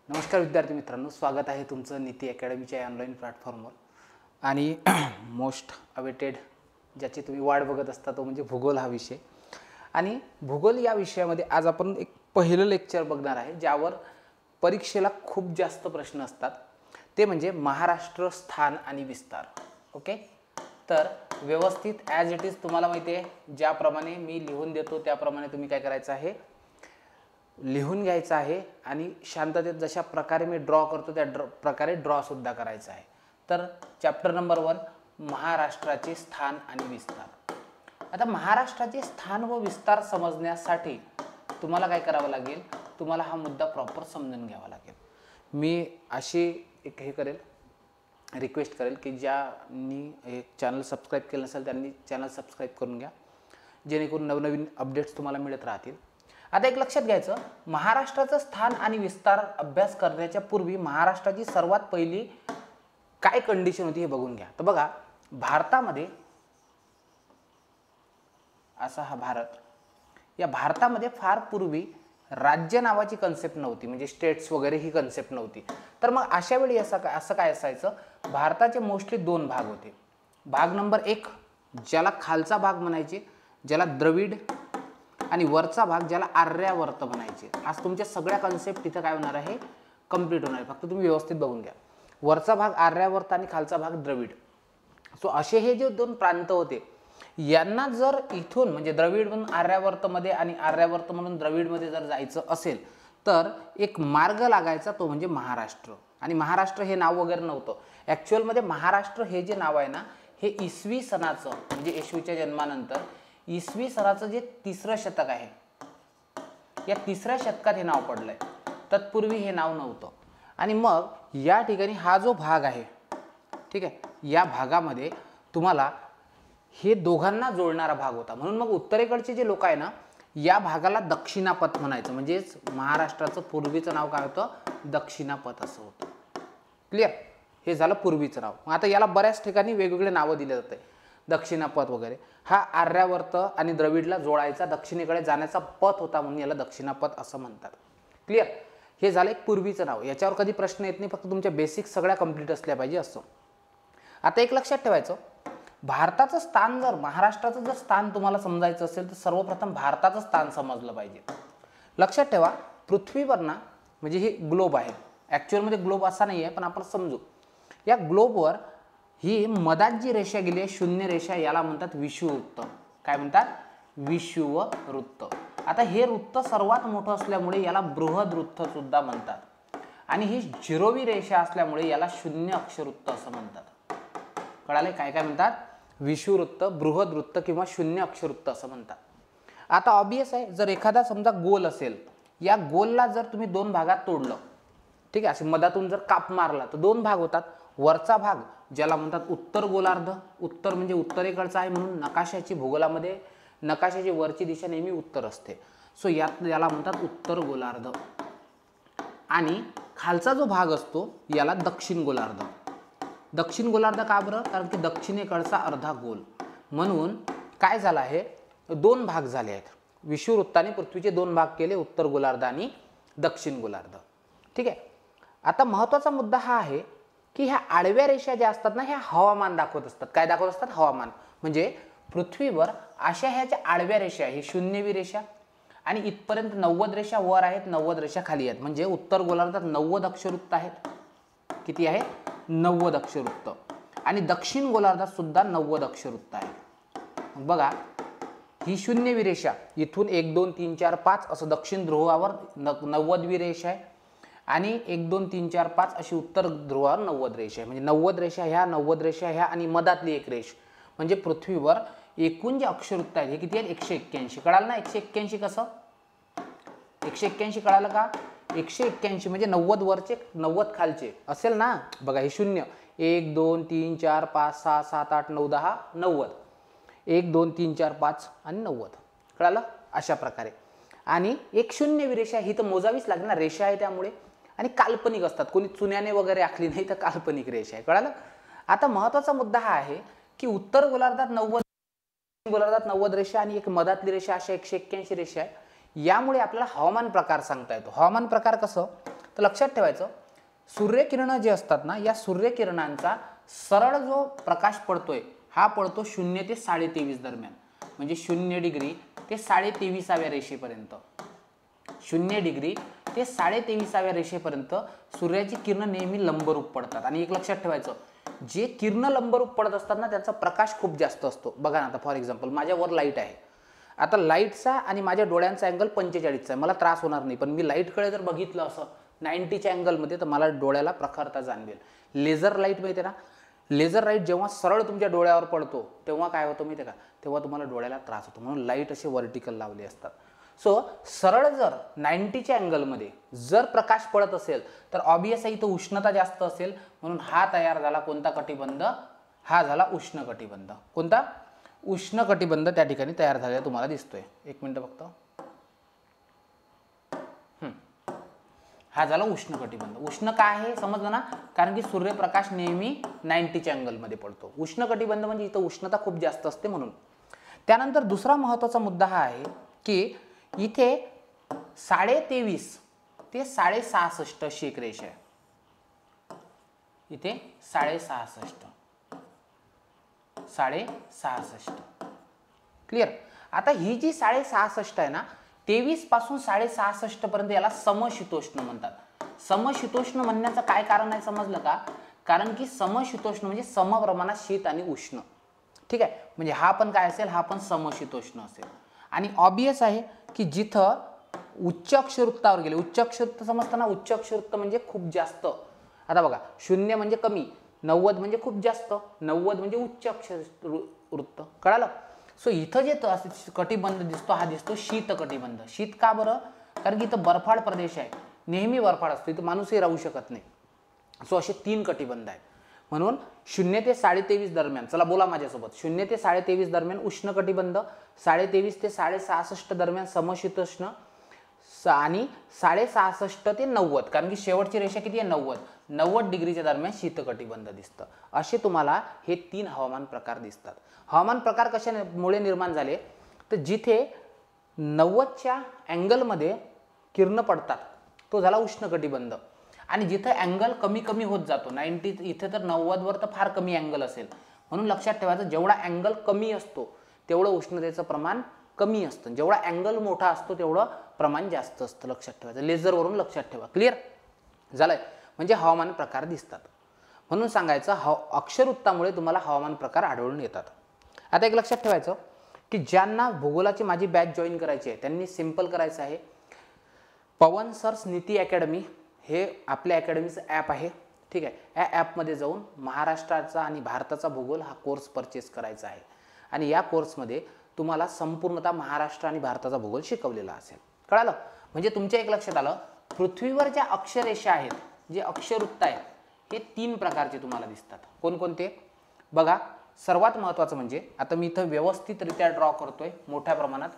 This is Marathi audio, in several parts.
नमस्कार विद्यार्थी मित्रांनो, स्वागत आहे तुमचं नीती अकॅडमीच्या ऑनलाईन प्लॅटफॉर्मवर. आणि मोस्ट अवेटेड ज्याची तुम्ही वाट बघत असता तो म्हणजे भूगोल हा विषय. आणि भूगोल या विषयामध्ये आज आपण एक पहिलं लेक्चर बघणार आहे ज्यावर परीक्षेला खूप जास्त प्रश्न असतात, ते म्हणजे महाराष्ट्र स्थान आणि विस्तार. ओके, तर व्यवस्थित ॲज इट इज तुम्हाला माहिती आहे, ज्याप्रमाणे मी लिहून देतो त्याप्रमाणे तुम्ही काय करायचं आहे, लिहून घ्यायचं आहे आणि शांततेत जशा प्रकारे मी ड्रॉ करतो त्या प्रकारे ड्रॉ सुद्धा करायचा आहे. तर चॅप्टर नंबर 1, महाराष्ट्राचे स्थान आणि विस्तार. आता महाराष्ट्राचे स्थान व विस्तार समजण्यासाठी तुम्हाला काय करावं लागेल, तुम्हाला हा मुद्दा प्रॉपर समजून घ्यावा लागेल. मी अशी एक हे करेल, रिक्वेस्ट करेल की ज्यांनी एक चॅनल सबस्क्राईब केलं नसेल त्यांनी चॅनल सबस्क्राईब करून घ्या, जेणेकरून नवनवीन अपडेट्स तुम्हाला मिळत राहतील. आता एक लक्षात घ्यायचं, महाराष्ट्राचं स्थान आणि विस्तार अभ्यास करण्याच्या पूर्वी महाराष्ट्राची सर्वात पहिली काय कंडिशन होती हे बघून घ्या. तर बघा, भारतामध्ये असा हा भारत, या भारतामध्ये फार पूर्वी राज्य नावाची कन्सेप्ट नव्हती, म्हणजे स्टेट्स वगैरे ही कन्सेप्ट नव्हती. तर मग अशा वेळी असं काय असायचं, भारताचे मोस्टली 2 भाग होते. भाग नंबर 1 ज्याला खालचा भाग म्हणायचे, ज्याला द्रविड, आणि वरचा भाग ज्याला आर्यावर्त म्हणायचे. आज तुमच्या सगळ्या कन्सेप्ट तिथं काय होणार आहे, कंप्लीट होणार आहे. फक्त तुम्ही व्यवस्थित बघून घ्या. वरचा भाग आर्यावर्त आणि खालचा भाग द्रविड. सो असे हे जे 2 प्रांत होते, यांना जर इथून म्हणजे द्रविड म्हणून आर्यावर्तमध्ये आणि आर्यावर्त म्हणून द्रविडमध्ये जर जायचं असेल तर एक मार्ग लागायचा, तो म्हणजे महाराष्ट्र. आणि महाराष्ट्र हे नाव वगैरे नव्हतं. ॲक्च्युअलमध्ये महाराष्ट्र हे जे नाव आहे ना, हे इसवी सनाचं म्हणजे येशूच्या जन्मानंतर इसवी सनाचं जे 3रं शतक आहे, या 3ऱ्या शतकात हे नाव पडलंय. तत्पूर्वी हे नाव नव्हतं. आणि मग या ठिकाणी हा जो भाग आहे, ठीक आहे, या भागामध्ये तुम्हाला हे दोघांना जोडणारा भाग होता. म्हणून मग उत्तरेकडचे जे लोक आहे ना, या भागाला दक्षिणापथ म्हणायचं. म्हणजेच महाराष्ट्राचं पूर्वीचं नाव काय होतं, दक्षिणापथ असं होतं. क्लिअर? हे झालं पूर्वीचं नाव. आता याला बऱ्याच ठिकाणी वेगवेगळे नावं दिले जाते, दक्षिणापथ वगैरे. हा आर्यावर्त आणि द्रविडला जोडायचा दक्षिणेकडे जाण्याचा पथ होता, म्हणून याला दक्षिणापथ असं म्हणतात. क्लिअर? हे झालं एक पूर्वीचं नाव. याच्यावर कधी प्रश्न येत नाही, फक्त तुमच्या बेसिक सगळ्या कंप्लीट असल्या पाहिजे असं. आता एक लक्षात ठेवायचं, भारताचं स्थान जर महाराष्ट्राचं जर स्थान तुम्हाला समजायचं असेल तर सर्वप्रथम भारताचं स्थान समजलं पाहिजे. लक्षात ठेवा, पृथ्वीवर ना, म्हणजे हे ग्लोब आहे, ॲक्च्युअलमध्ये ग्लोब असा नाही आहे पण आपण समजू, या ग्लोबवर ही मधात जी रेषा गेली आहे, शून्य रेषा, याला म्हणतात विषुववृत्त. काय म्हणतात? विषुववृत्त. आता हे वृत्त सर्वात मोठं असल्यामुळे याला बृहद्वृत्त सुद्धा म्हणतात. आणि ही 0वी रेषा असल्यामुळे याला शून्य अक्षवृत्त असं म्हणतात. कळाले? काय काय म्हणतात? विषुववृत्त, बृहद्वृत्त किंवा शून्य अक्षवृत्त असं म्हणतात. आता ऑब्वियस आहे, जर एखादा समजा गोल असेल, या गोलला जर तुम्ही 2 भागात तोडलं, ठीक आहे, असे मधातून जर काप मारला तर 2 भाग होतात. वरचा भाग ज्याला म्हणतात उत्तर गोलार्ध, उत्तर म्हणजे उत्तरेकडचा आहे, म्हणून नकाशाची भूगोलामध्ये नकाशाची वरची दिशा नेहमी उत्तर असते. सो याला म्हणतात उत्तर गोलार्ध. आणि खालचा जो भाग असतो याला दक्षिण गोलार्ध. दक्षिण गोलार्ध का बरं? कारण की दक्षिणेकडचा अर्धा गोल. म्हणून काय झालं आहे, 2 भाग झाले आहेत. विषुववृत्ताने पृथ्वीचे 2 भाग केले, उत्तर गोलार्ध आणि दक्षिण गोलार्ध. ठीक आहे. आता महत्त्वाचा मुद्दा हा आहे की ह्या आडव्या रेषा ज्या असतात ना, ह्या हवामान दाखवत असतात. काय दाखवत असतात? हवामान. म्हणजे पृथ्वीवर अशा ह्या ज्या आडव्या रेषा आहे, ही 0वी रेषा आणि इथपर्यंत 90 रेषा वर आहेत, 90 रेषा खाली आहेत. म्हणजे उत्तर गोलार्धात 90 अक्षवृत्त आहेत. किती आहेत? 90 अक्षवृत्त. आणि दक्षिण गोलार्धात सुद्धा 90 अक्षवृत्त आहेत. बघा, ही 0वी रेषा इथून 1 2 3 4 5 असं दक्षिण ध्रुवावर 90वी रेषा आहे, आणि 1 2 3 4 5 अशी उत्तर ध्रुवावर 90 रेषा आहे. म्हणजे 90 रेषा ह्या, 90 रेषा ह्या, आणि मधातली एक रेष. म्हणजे पृथ्वीवर एकूण जे अक्षवृत्त आहेत हे किती आहेत? 181. कळालं ना? 181 कसं? 181 कळालं का? 181 म्हणजे 90 वरचे 90 खालचे असेल ना. बघा, हे 0 1 2 3 4 5 6 7 8 9 10 90. 1 2 3 4 5 आणि 90. कळालं? अशा प्रकारे. आणि एक 0वी रेषा ही तर मोजावीच लागेल ना, रेषा आहे त्यामुळे. आणि काल्पनिक असतात, कोणी चुन्याने वगैरे आखली नाही, तर काल्पनिक रेषा आहे. कळालं? आता महत्त्वाचा मुद्दा हा आहे की उत्तर गोलार्धात 90 गोलार्धात 90 रेषा आणि एक मधातली रेषा, अशा 181 रेषा आहे. यामुळे आपल्याला हवामान प्रकार सांगता येतो. हवामान प्रकार कसं? तर लक्षात ठेवायचं सूर्यकिरण जे असतात ना, या सूर्यकिरणांचा सरळ जो प्रकाश पडतोय हा पडतो 0 ते 23.5 दरम्यान, म्हणजे 0 डिग्री ते 23.5व्या रेषेपर्यंत. 0 डिग्री ते 23.5व्या रेषेपर्यंत सूर्याची किरण नेहमी लंबरूप पडतात. आणि एक लक्षात ठेवायचं, जे किरण लंबरूप पडत असतात ना त्याचा प्रकाश खूप जास्त असतो. बघा ना, आता फॉर एक्झाम्पल माझ्यावर लाईट आहे, आता लाईटचा आणि माझ्या डोळ्यांचा अँगल 45चा आहे, मला त्रास होणार नाही. पण मी लाईटकडे जर बघितलं असं 90च्या अँगलमध्ये तर मला डोळ्याला प्रखरता जाणवेल. लेझर लाईट माहिती आहे ना, लेझर लाईट जेव्हा सरळ तुमच्या डोळ्यावर पडतो तेव्हा काय होतं माहिती आहे का, तेव्हा तुम्हाला डोळ्याला त्रास होतो. म्हणून लाईट असे व्हर्टिकल लावले असतात. सो सरळ जर 90च्या अँगलमध्ये जर प्रकाश पडत असेल तर ऑब्वियस आहे इथं उष्णता जास्त असेल, म्हणून हा तयार झाला कोणता कटिबंध, हा झाला उष्ण कटिबंध. कोणता? उष्ण कटिबंध त्या ठिकाणी तयार झालेला तुम्हाला दिसतोय. एक मिनिट फक्त, हा झाला उष्ण कटिबंध. उष्ण काय आहे समजलं ना, कारण की सूर्यप्रकाश नेहमी 90च्या अँगलमध्ये पडतो. उष्ण कटिबंध म्हणजे इथं उष्णता खूप जास्त असते म्हणून. त्यानंतर दुसरा महत्त्वाचा मुद्दा हा आहे की इथे 23.5 ते 66.5 अशी एक रेषा आहे. इथे 66.5 क्लिअर. आता ही जी 66.5 आहे ना, 23 पासून 66.5 पर्यंत याला समशीतोष्ण म्हणतात. समशीतोष्ण म्हणण्याचं काय कारण आहे समजलं का, कारण की समशीतोष्ण म्हणजे सम प्रमाणात शीत आणि उष्ण. ठीक आहे, म्हणजे हा पण काय असेल, हा पण समशीतोष्ण असेल. आणि ऑब्वियस आहे की जिथं उच्च अक्षवृत्तावर गेले, उच्च अक्षवृत्त समजतं ना, उच्च अक्षवृत्त म्हणजे खूप जास्त. आता बघा 0 म्हणजे कमी, 90 म्हणजे खूप जास्त, 90 म्हणजे उच्च अक्षवृत्त. कळालं. सो इथं जे कटिबंध दिसतो हा दिसतो शीत कटिबंध. शीत का बरं, कारण की इथं बर्फाळ प्रदेश आहे, नेहमी बर्फाळ असतो, इथं माणूसही राहू शकत नाही. सो असे 3 कटिबंध आहेत. म्हणून 0 ते 23.5 दरम्यान, चला बोला माझ्यासोबत, 0 ते 23.5 दरम्यान उष्ण कटिबंध, 23.5 ते 66.5 दरम्यान समशीतोष्ण, आणि 66.5 ते 90, कारण की शेवटची रेषा किती आहे 90 डिग्रीच्या दरम्यान शीतकटिबंध दिसतं. असे तुम्हाला हे 3 हवामान प्रकार दिसतात. हवामान प्रकार कशामुळे निर्माण झाले, तर जिथे 90च्या अँगलमध्ये किरण पडतात तो झाला उष्णकटिबंध, आणि जिथे अँगल कमी कमी होत जातो 90, इथे तर 90 वर तर फार कमी अँगल असेल. म्हणून लक्षात ठेवायचं, जेवढा अँगल कमी असतो तेवढं उष्णतेचं प्रमाण कमी असतं, जेवढा अँगल मोठा असतो तेवढं प्रमाण जास्त असतं. लक्षात ठेवायचं, लेझरवरून लक्षात ठेवा. क्लिअर झालंय. म्हणजे हवामान प्रकार दिसतात. म्हणून सांगायचं अक्षवृत्तामुळे तुम्हाला हवामान प्रकार आढळून येतात. आता एक लक्षात ठेवायचं की ज्यांना भूगोलाची माझी बॅच जॉईन करायची आहे त्यांनी सिंपल करायचं आहे. पवन सर्स नीती अकॅडमी हे आपल्या अकॅडमीचं ॲप आहे. ठीक आहे, या ॲपमध्ये जाऊन महाराष्ट्राचा आणि भारताचा भूगोल हा कोर्स परचेस करायचा आहे. आणि या कोर्समध्ये तुम्हाला संपूर्णतः महाराष्ट्र आणि भारताचा भूगोल शिकवलेला असेल. कळालं. म्हणजे तुमच्या एक लक्षात आलं, पृथ्वीवर ज्या अक्षरेषा आहेत, जे अक्षवृत्त आहेत, हे 3 प्रकारचे तुम्हाला दिसतात. कोणकोणते बघा. सर्वात महत्त्वाचं म्हणजे आता मी इथं व्यवस्थितरित्या ड्रॉ करतोय मोठ्या प्रमाणात.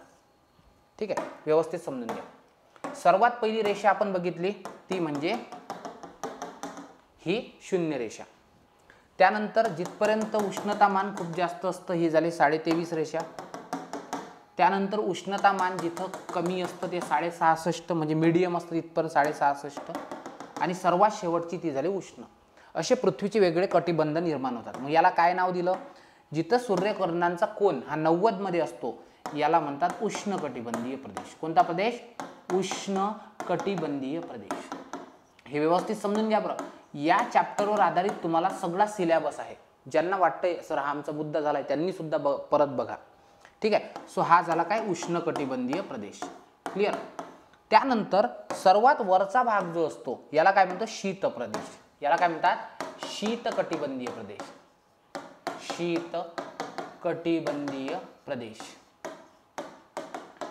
ठीक आहे, व्यवस्थित समजून घ्या. सर्वात पहिली रेषा आपण बघितली ती म्हणजे ही 0 रेषा. त्यानंतर जिथपर्यंत उष्णतामान खूप जास्त असतं ही झाली 23.5 रेषा. त्यानंतर उष्णतामान जिथं कमी असतं ते 66.5 म्हणजे मीडियम असतं तिथपर्यंत 66.5, आणि सर्वात शेवटची ती झाली उष्ण. असे पृथ्वीचे वेगळे कटिबंध निर्माण होतात. मग याला काय नाव दिलं, जिथं सूर्यकिरणांचा कोन हा 90 मध्ये असतो याला म्हणतात उष्ण कटिबंधीय प्रदेश. कोणता प्रदेश? उष्ण कटिबंधीय प्रदेश. हे व्यवस्थित समजून घ्या बरं. या चॅप्टरवर आधारित तुम्हाला सगळा सिलेबस आहे. ज्यांना वाटतंय सर हा आमचा मुद्दा झालाय त्यांनी सुद्धा परत बघा. ठीक आहे. सो हा झाला काय उष्ण कटिबंधीय प्रदेश. क्लिअर. त्यानंतर सर्वात वरचा भाग जो असतो याला काय म्हणतात शीत प्रदेश. याला काय म्हणतात शीत कटिबंधीय प्रदेश. शीत कटिबंधीय प्रदेश.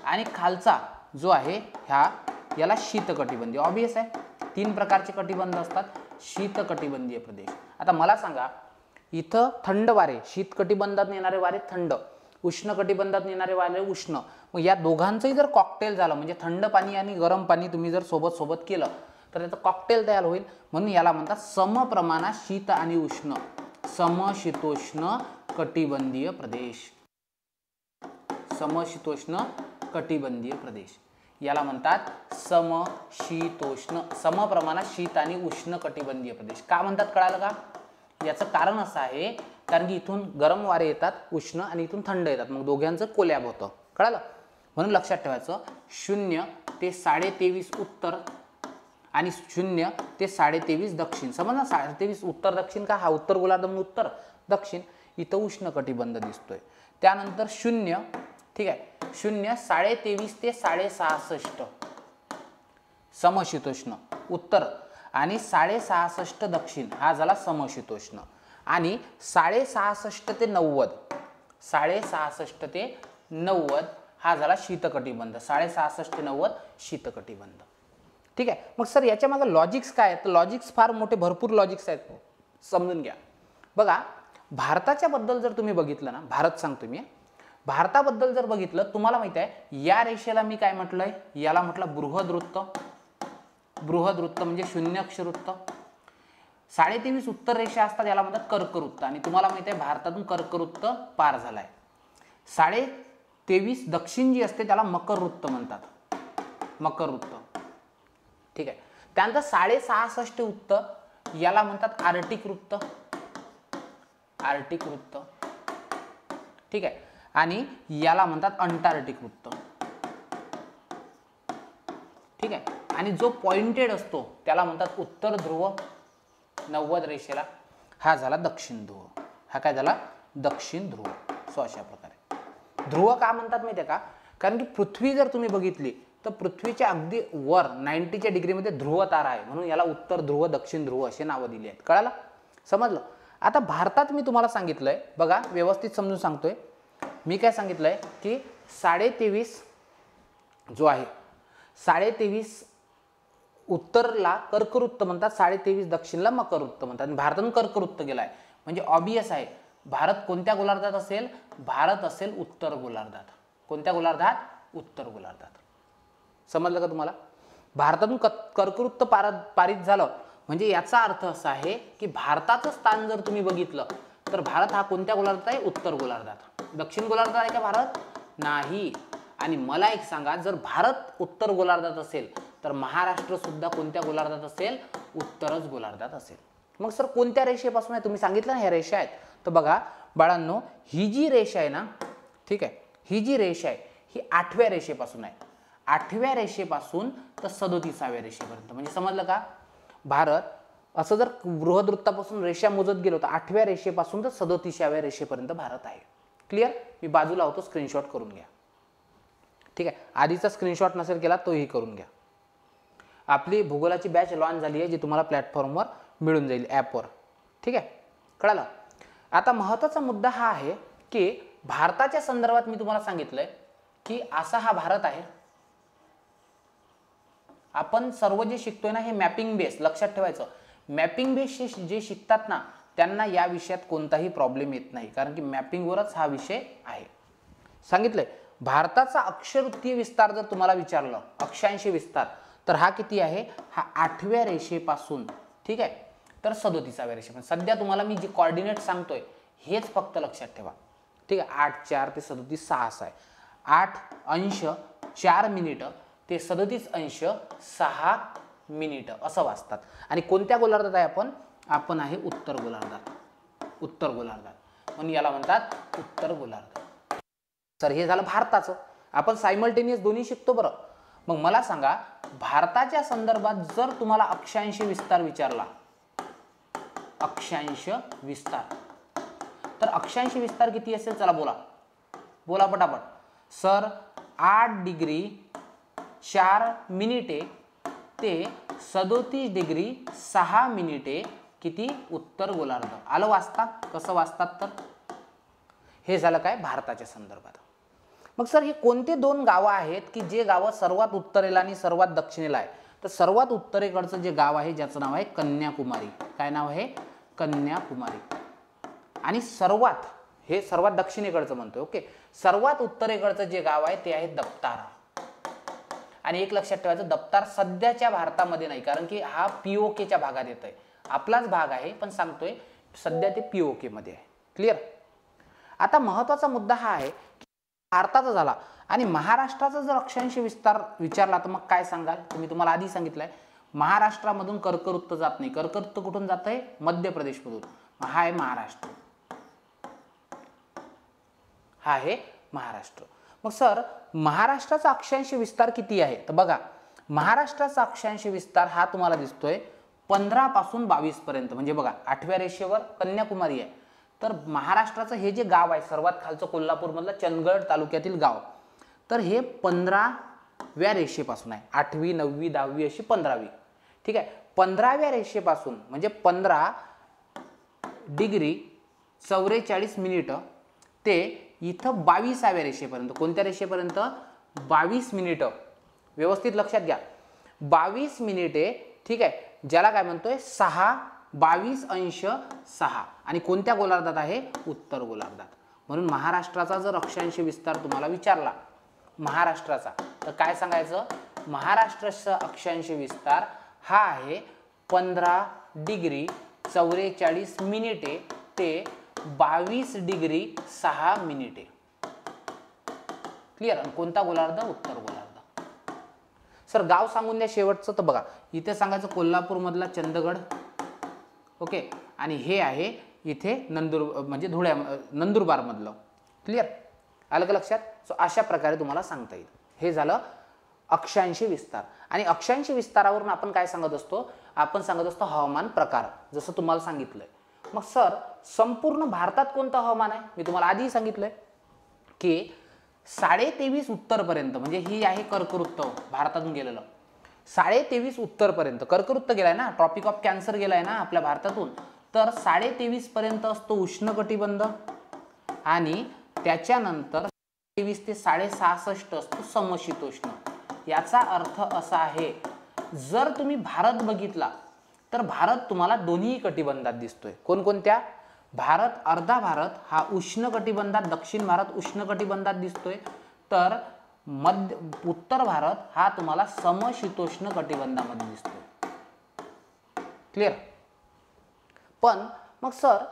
आणि खालचा जो आहे याला शीत कटिबंधीय. ऑब्वियस आहे 3 प्रकारचे कटिबंध असतात. शीत कटिबंधीय प्रदेश. आता मला सांगा इथं थंड वारे, शीत कटिबंधात येणारे वारे थंड, उष्ण कटिबंधात येणारे वारे उष्ण. मग या दोघांचंही जर कॉकटेल झालं म्हणजे थंड पाणी आणि गरम पाणी तुम्ही जर सोबत सोबत केलं तर त्याचं कॉकटेल तयार होईल. म्हणून याला म्हणतात समप्रमाणात शीत आणि उष्ण, समशीतोष्ण कटिबंधीय प्रदेश. समशीतोष्ण कटिबंधीय प्रदेश. याला म्हणतात समशीतोष्ण, समप्रमाणात शीत आणि उष्ण कटिबंधीय प्रदेश. का म्हणतात कळालं का? याचं कारण असं आहे कारण की इथून गरम वारे येतात उष्ण आणि इथून थंड येतात, मग दोघांचं कोलॅब होतं. कळालं? म्हणून लक्षात ठेवायचं 0 ते 23.5 उत्तर आणि 0 ते 23.5 दक्षिण. समजा 23.5 उत्तर दक्षिण का? हा उत्तर गोलार्ध म्हणून उत्तर दक्षिण. इथं उष्ण कटिबंध दिसतोय. त्यानंतर 0, ठीक आहे, 0 23.5 ते 66.5 समशीतोष्ण उत्तर आणि 66.5 दक्षिण हा झाला समशीतोष्ण. आणि 66.5 ते 90, 66.5 ते 90 हा झाला शीतकटिबंध. 66.5 ते 90 शीतकटिबंध. ठीक आहे. मग सर याच्या मागे लॉजिक्स काय आहेत? तर लॉजिक्स फार मोठे, भरपूर लॉजिक्स आहेत, समजून घ्या. बघा, भारताच्या बद्दल जर तुम्ही बघितलं ना, भारत सांगतो मी, भारताबद्दल जर बघितलं, तुम्हाला माहित आहे या रेषेला मी काय म्हटलंय? याला म्हटलं बृहदवृत्त. बृहदवृत्त म्हणजे 0 अक्ष वृत्त. 23.5 उत्तर रेषा असतात, याला म्हणतात कर्कवृत्त. आणि तुम्हाला माहित आहे भारतातून कर्कवृत्त पार झालाय. 23.5 दक्षिण जी असते त्याला मकरवृत्त म्हणतात, मकरवृत्त. ठीक आहे. त्यानंतर 66.5 उत्तर याला म्हणतात आर्टिक वृत्त, आर्टिक वृत्त. ठीक आहे. आणि याला म्हणतात अंटार्क्टिक वृत्त. ठीक आहे. आणि जो पॉइंटेड असतो त्याला म्हणतात उत्तर ध्रुव 90 रेषेला, हा झाला दक्षिण ध्रुव. हा काय झाला? दक्षिण ध्रुव. सो अशा प्रकारे ध्रुव का म्हणतात माहिती आहे का? कारण की पृथ्वी जर तुम्ही बघितली तर पृथ्वीच्या अगदी वर 90च्या डिग्रीमध्ये ध्रुव तारा आहे, म्हणून याला उत्तर ध्रुव, दक्षिण ध्रुव असे नावं दिली आहेत. कळालं? समजलं? आता भारतात मी तुम्हाला सांगितलंय, बघा व्यवस्थित समजून सांगतोय मी. काय सांगितलंय की 23.5 जो आहे, 23.5 उत्तरला कर्कवृत्त म्हणतात, 23.5 दक्षिणला मकरवृत्त म्हणतात. आणि भारतातून कर्कवृत्त गेलाय म्हणजे ऑब्वियस आहे भारत कोणत्या गोलार्धात असेल? भारत असेल उत्तर गोलार्धात. कोणत्या गोलार्धात? उत्तर गोलार्धात. समजलं का तुम्हाला? भारतातून कर्कवृत्त पारित झालं म्हणजे याचा अर्थ असा आहे की भारताचं स्थान जर तुम्ही बघितलं तर भारत हा कोणत्या गोलार्धात आहे? उत्तर गोलार्धात. दक्षिण गोलार्धात आहे का भारत? नाही. आणि मला एक सांगा, जर भारत उत्तर गोलार्धात असेल तर महाराष्ट्र सुद्धा कोणत्या गोलार्धात असेल? उत्तरच गोलार्धात असेल. मग सर कोणत्या रेषेपासून आहे? तुम्ही सांगितलं ना ह्या रेषा आहेत. तर बघा बाळांनो, ही जी रेषा आहे ना, ठीक आहे, ही जी रेषा आहे ही 8व्या रेषेपासून आहे. 8व्या रेषेपासून तर 37व्या रेषेपर्यंत. म्हणजे समजलं का? भारत असं जर बृहदवृत्तापासून रेषा मोजत गेलो तर 8व्या रेषेपासून तर 37व्या रेषेपर्यंत भारत आहे. क्लिअर? मी बाजूला होतो, स्क्रीनशॉट करून घ्या. ठीक आहे. आधीचा स्क्रीनशॉट नसेल केला तोही करून घ्या. आपली भूगोलाची बॅच लॉन्च झाली आहे जी तुम्हाला प्लॅटफॉर्मवर मिळून जाईल, ॲपवर. ठीक आहे. कळालं? आता महत्त्वाचा मुद्दा हा आहे की भारताच्या संदर्भात मी तुम्हाला सांगितलंय की असा हा भारत आहे. आपण सर्व जे शिकतोय ना हे मॅपिंग बेस, लक्षात ठेवायचं. मॅपिंग बेस जे शिकतात ना त्यांना या विषयात कोणताही प्रॉब्लेम येत नाही, कारण की मॅपिंगवरच हा विषय आहे. सांगितलंय भारताचा अक्षवृत्तीय विस्तार जर तुम्हाला विचारलं, अक्षांश विस्तार, तर हा किती आहे? हा 8व्या रेषेपासून, ठीक आहे, तर 37व्या रेषेपासून. सध्या तुम्हाला मी जे कोऑर्डिनेट सांगतोय हेच फक्त लक्षात ठेवा. ठीक आहे. 8 4 ते 37 6 आहे. 8 अंश 4 मिनिटं ते 37 अंश 6 मिनिटं असं वाचतात. आणि कोणत्या गोलार्धात आहे आपण? आपण आहे उत्तर गोलार्धात. उत्तर गोलार्धात, म्हणून याला म्हणतात उत्तर गोलार्ध. सर हे झालं भारताचं. आपण सायमल्टेनियस दोन्ही शिकतो बरं. मग मला सांगा, भारताच्या संदर्भात जर तुम्हाला अक्षांश विस्तार विचारला, अक्षांश विस्तार, तर अक्षांश विस्तार किती असेल? चला बोला, बोला पटापट. सर 8 डिग्री 4 मिनिटे ते 37 डिग्री 6 मिनिटे किती? उत्तर गोलार्ध. आलं वाचता? कसं वाचतात? तर हे झालं काय? भारताच्या संदर्भात. मग सर हे कोणते दोन गावं आहेत की जे गावं सर्वात उत्तरेला आणि सर्वात दक्षिणेला आहे? तर सर्वात उत्तरेकडचं जे गाव आहे ज्याचं नाव आहे कन्याकुमारी. काय नाव आहे? कन्याकुमारी. आणि सर्वात, हे सर्वात दक्षिणेकडचं म्हणतोय, ओके, सर्वात उत्तरेकडचं जे गाव आहे ते आहे दप्तारा. आणि एक लक्षात ठेवायचं, दप्तार सध्याच्या भारतामध्ये नाही, कारण की हा पीओकेच्या भागात येतोय. आपलाच भाग आहे पण सांगतोय सध्या ते पीओके मध्ये आहे. क्लिअर? आता महत्वाचा मुद्दा हा आहे की भारताचा झाला. आणि महाराष्ट्राचा जर अक्षांश विस्तार विचारला तर मग काय सांगाल? तर मी तुम्हाला आधी सांगितलंय महाराष्ट्रामधून कर्कवृत्त जात नाही. कर्कवृत्त कुठून जात आहे? मध्य प्रदेशमधून. हा आहे महाराष्ट्र, हा आहे महाराष्ट्र. मग सर महाराष्ट्राचा अक्षांश विस्तार किती आहे? तर बघा महाराष्ट्राचा अक्षांश विस्तार हा तुम्हाला दिसतोय 15 पासून 22 पर्यंत. म्हणजे बघा 8व्या रेषेवर कन्याकुमारी आहे. तर महाराष्ट्राचं हे जे गाव आहे सर्वात खालचं कोल्हापूर मधलं चंदगड तालुक्यातील गाव, तर हे 15व्या रेषेपासून आहे. 8वी 9वी 10वी अशी 15वी. ठीक आहे. 15व्या रेषेपासून म्हणजे 15 डिग्री 44 मिनिट ते इथं 22व्या रेषेपर्यंत. कोणत्या रेषेपर्यंत? 22 मिनिट. व्यवस्थित लक्षात घ्या 22 मिनिटे. ठीक आहे. ज्याला काय म्हणतोय 22.6 आणि कोणत्या गोलार्धात आहे? उत्तर गोलार्धात. म्हणून महाराष्ट्राचा जर अक्षांश विस्तार तुम्हाला विचारला महाराष्ट्राचा तर काय सांगायचं? महाराष्ट्राचा अक्षांश विस्तार हा आहे 15 डिग्री 44 मिनिटे ते 22 डिग्री 6 मिनिटे. क्लिअर? कोणता गोलार्ध? उत्तर गोलार्ध. सर गाव सांगून द्या शेवटचं. तर बघा इथे सांगायचं कोल्हापूर मधला चंदगड. ओके. आणि हे आहे इथे म्हणजे नंदुरबार मधलं. क्लिअर? आलं का लक्षात? सो अशा प्रकारे तुम्हाला सांगता येईल. हे झालं अक्षांश विस्तार. आणि अक्षांश विस्तारावरून आपण काय सांगत असतो? आपण सांगत असतो हवामान प्रकार, जसं तुम्हाला सांगितलंय. मग सर संपूर्ण भारतात कोणतं हवामान आहे? मी तुम्हाला आधी सांगितलंय की 23.5 उत्तरपर्यंत म्हणजे ही आहे कर्कवृत्त भारतातून गेलेलं. 23.5 उत्तरपर्यंत कर्कवृत्त गेलाय ना, ट्रॉपिक ऑफ कॅन्सर गेलाय ना आपल्या भारतातून. तर 23.5 पर्यंत असतो उष्णकटिबंध आणि त्याच्यानंतर 23 ते 66.5 असतो समशीतोष्ण. याचा अर्थ असा आहे जर तुम्ही भारत बघितला तर भारत तुम्हाला दोन्ही कटिबंधात दिसतोय. कोणकोणत्या? भारत अर्धा भारत हा उष्ण कटिबंधात, दक्षिण भारत उष्ण कटिबंधात दिसतोय. तर उत्तर भारत हा तुम्हाला समशीतोष्ण कटिबंधामध्ये दिसतोय. क्लिअर? पण मग सर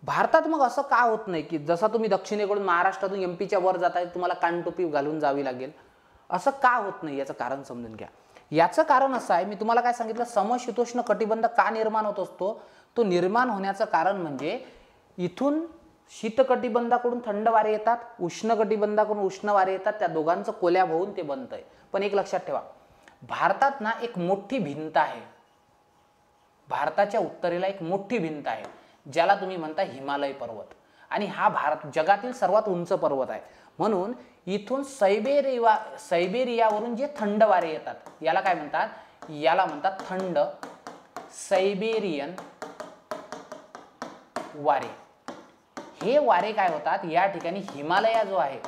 भारतात मग असं का होत नाही की जसं तुम्ही दक्षिणेकडून महाराष्ट्रातून एमपीच्या वर जाताय तुम्हाला कानटोपी घालून जावी लागेल? असं का होत नाही याचं कारण समजून घ्या. याचं कारण असं आहे, मी तुम्हाला काय सांगितलं, समशीतोष्ण कटिबंध का निर्माण होत असतो? तो निर्माण होण्याचं कारण म्हणजे इथून शीतकटिबंधाकडून थंड वारे येतात, उष्ण कटिबंधाकडून उष्ण वारे येतात, त्या दोघांचं कोल्याप होऊन ते बनतंय. पण एक लक्षात ठेवा भारतात ना एक मोठी भिंत आहे. भारताच्या उत्तरेला एक मोठी भिंत आहे ज्याला तुम्ही म्हणता हिमालय पर्वत. आणि हा भारत जगातील सर्वात उंच पर्वत आहे. म्हणून इथून सायबेरियावरून जे थंड वारे येतात याला काय म्हणतात? याला म्हणतात थंड सायबेरियन वारे. हे वारे काय होतात या ठिकाणी हिमालय जो आहे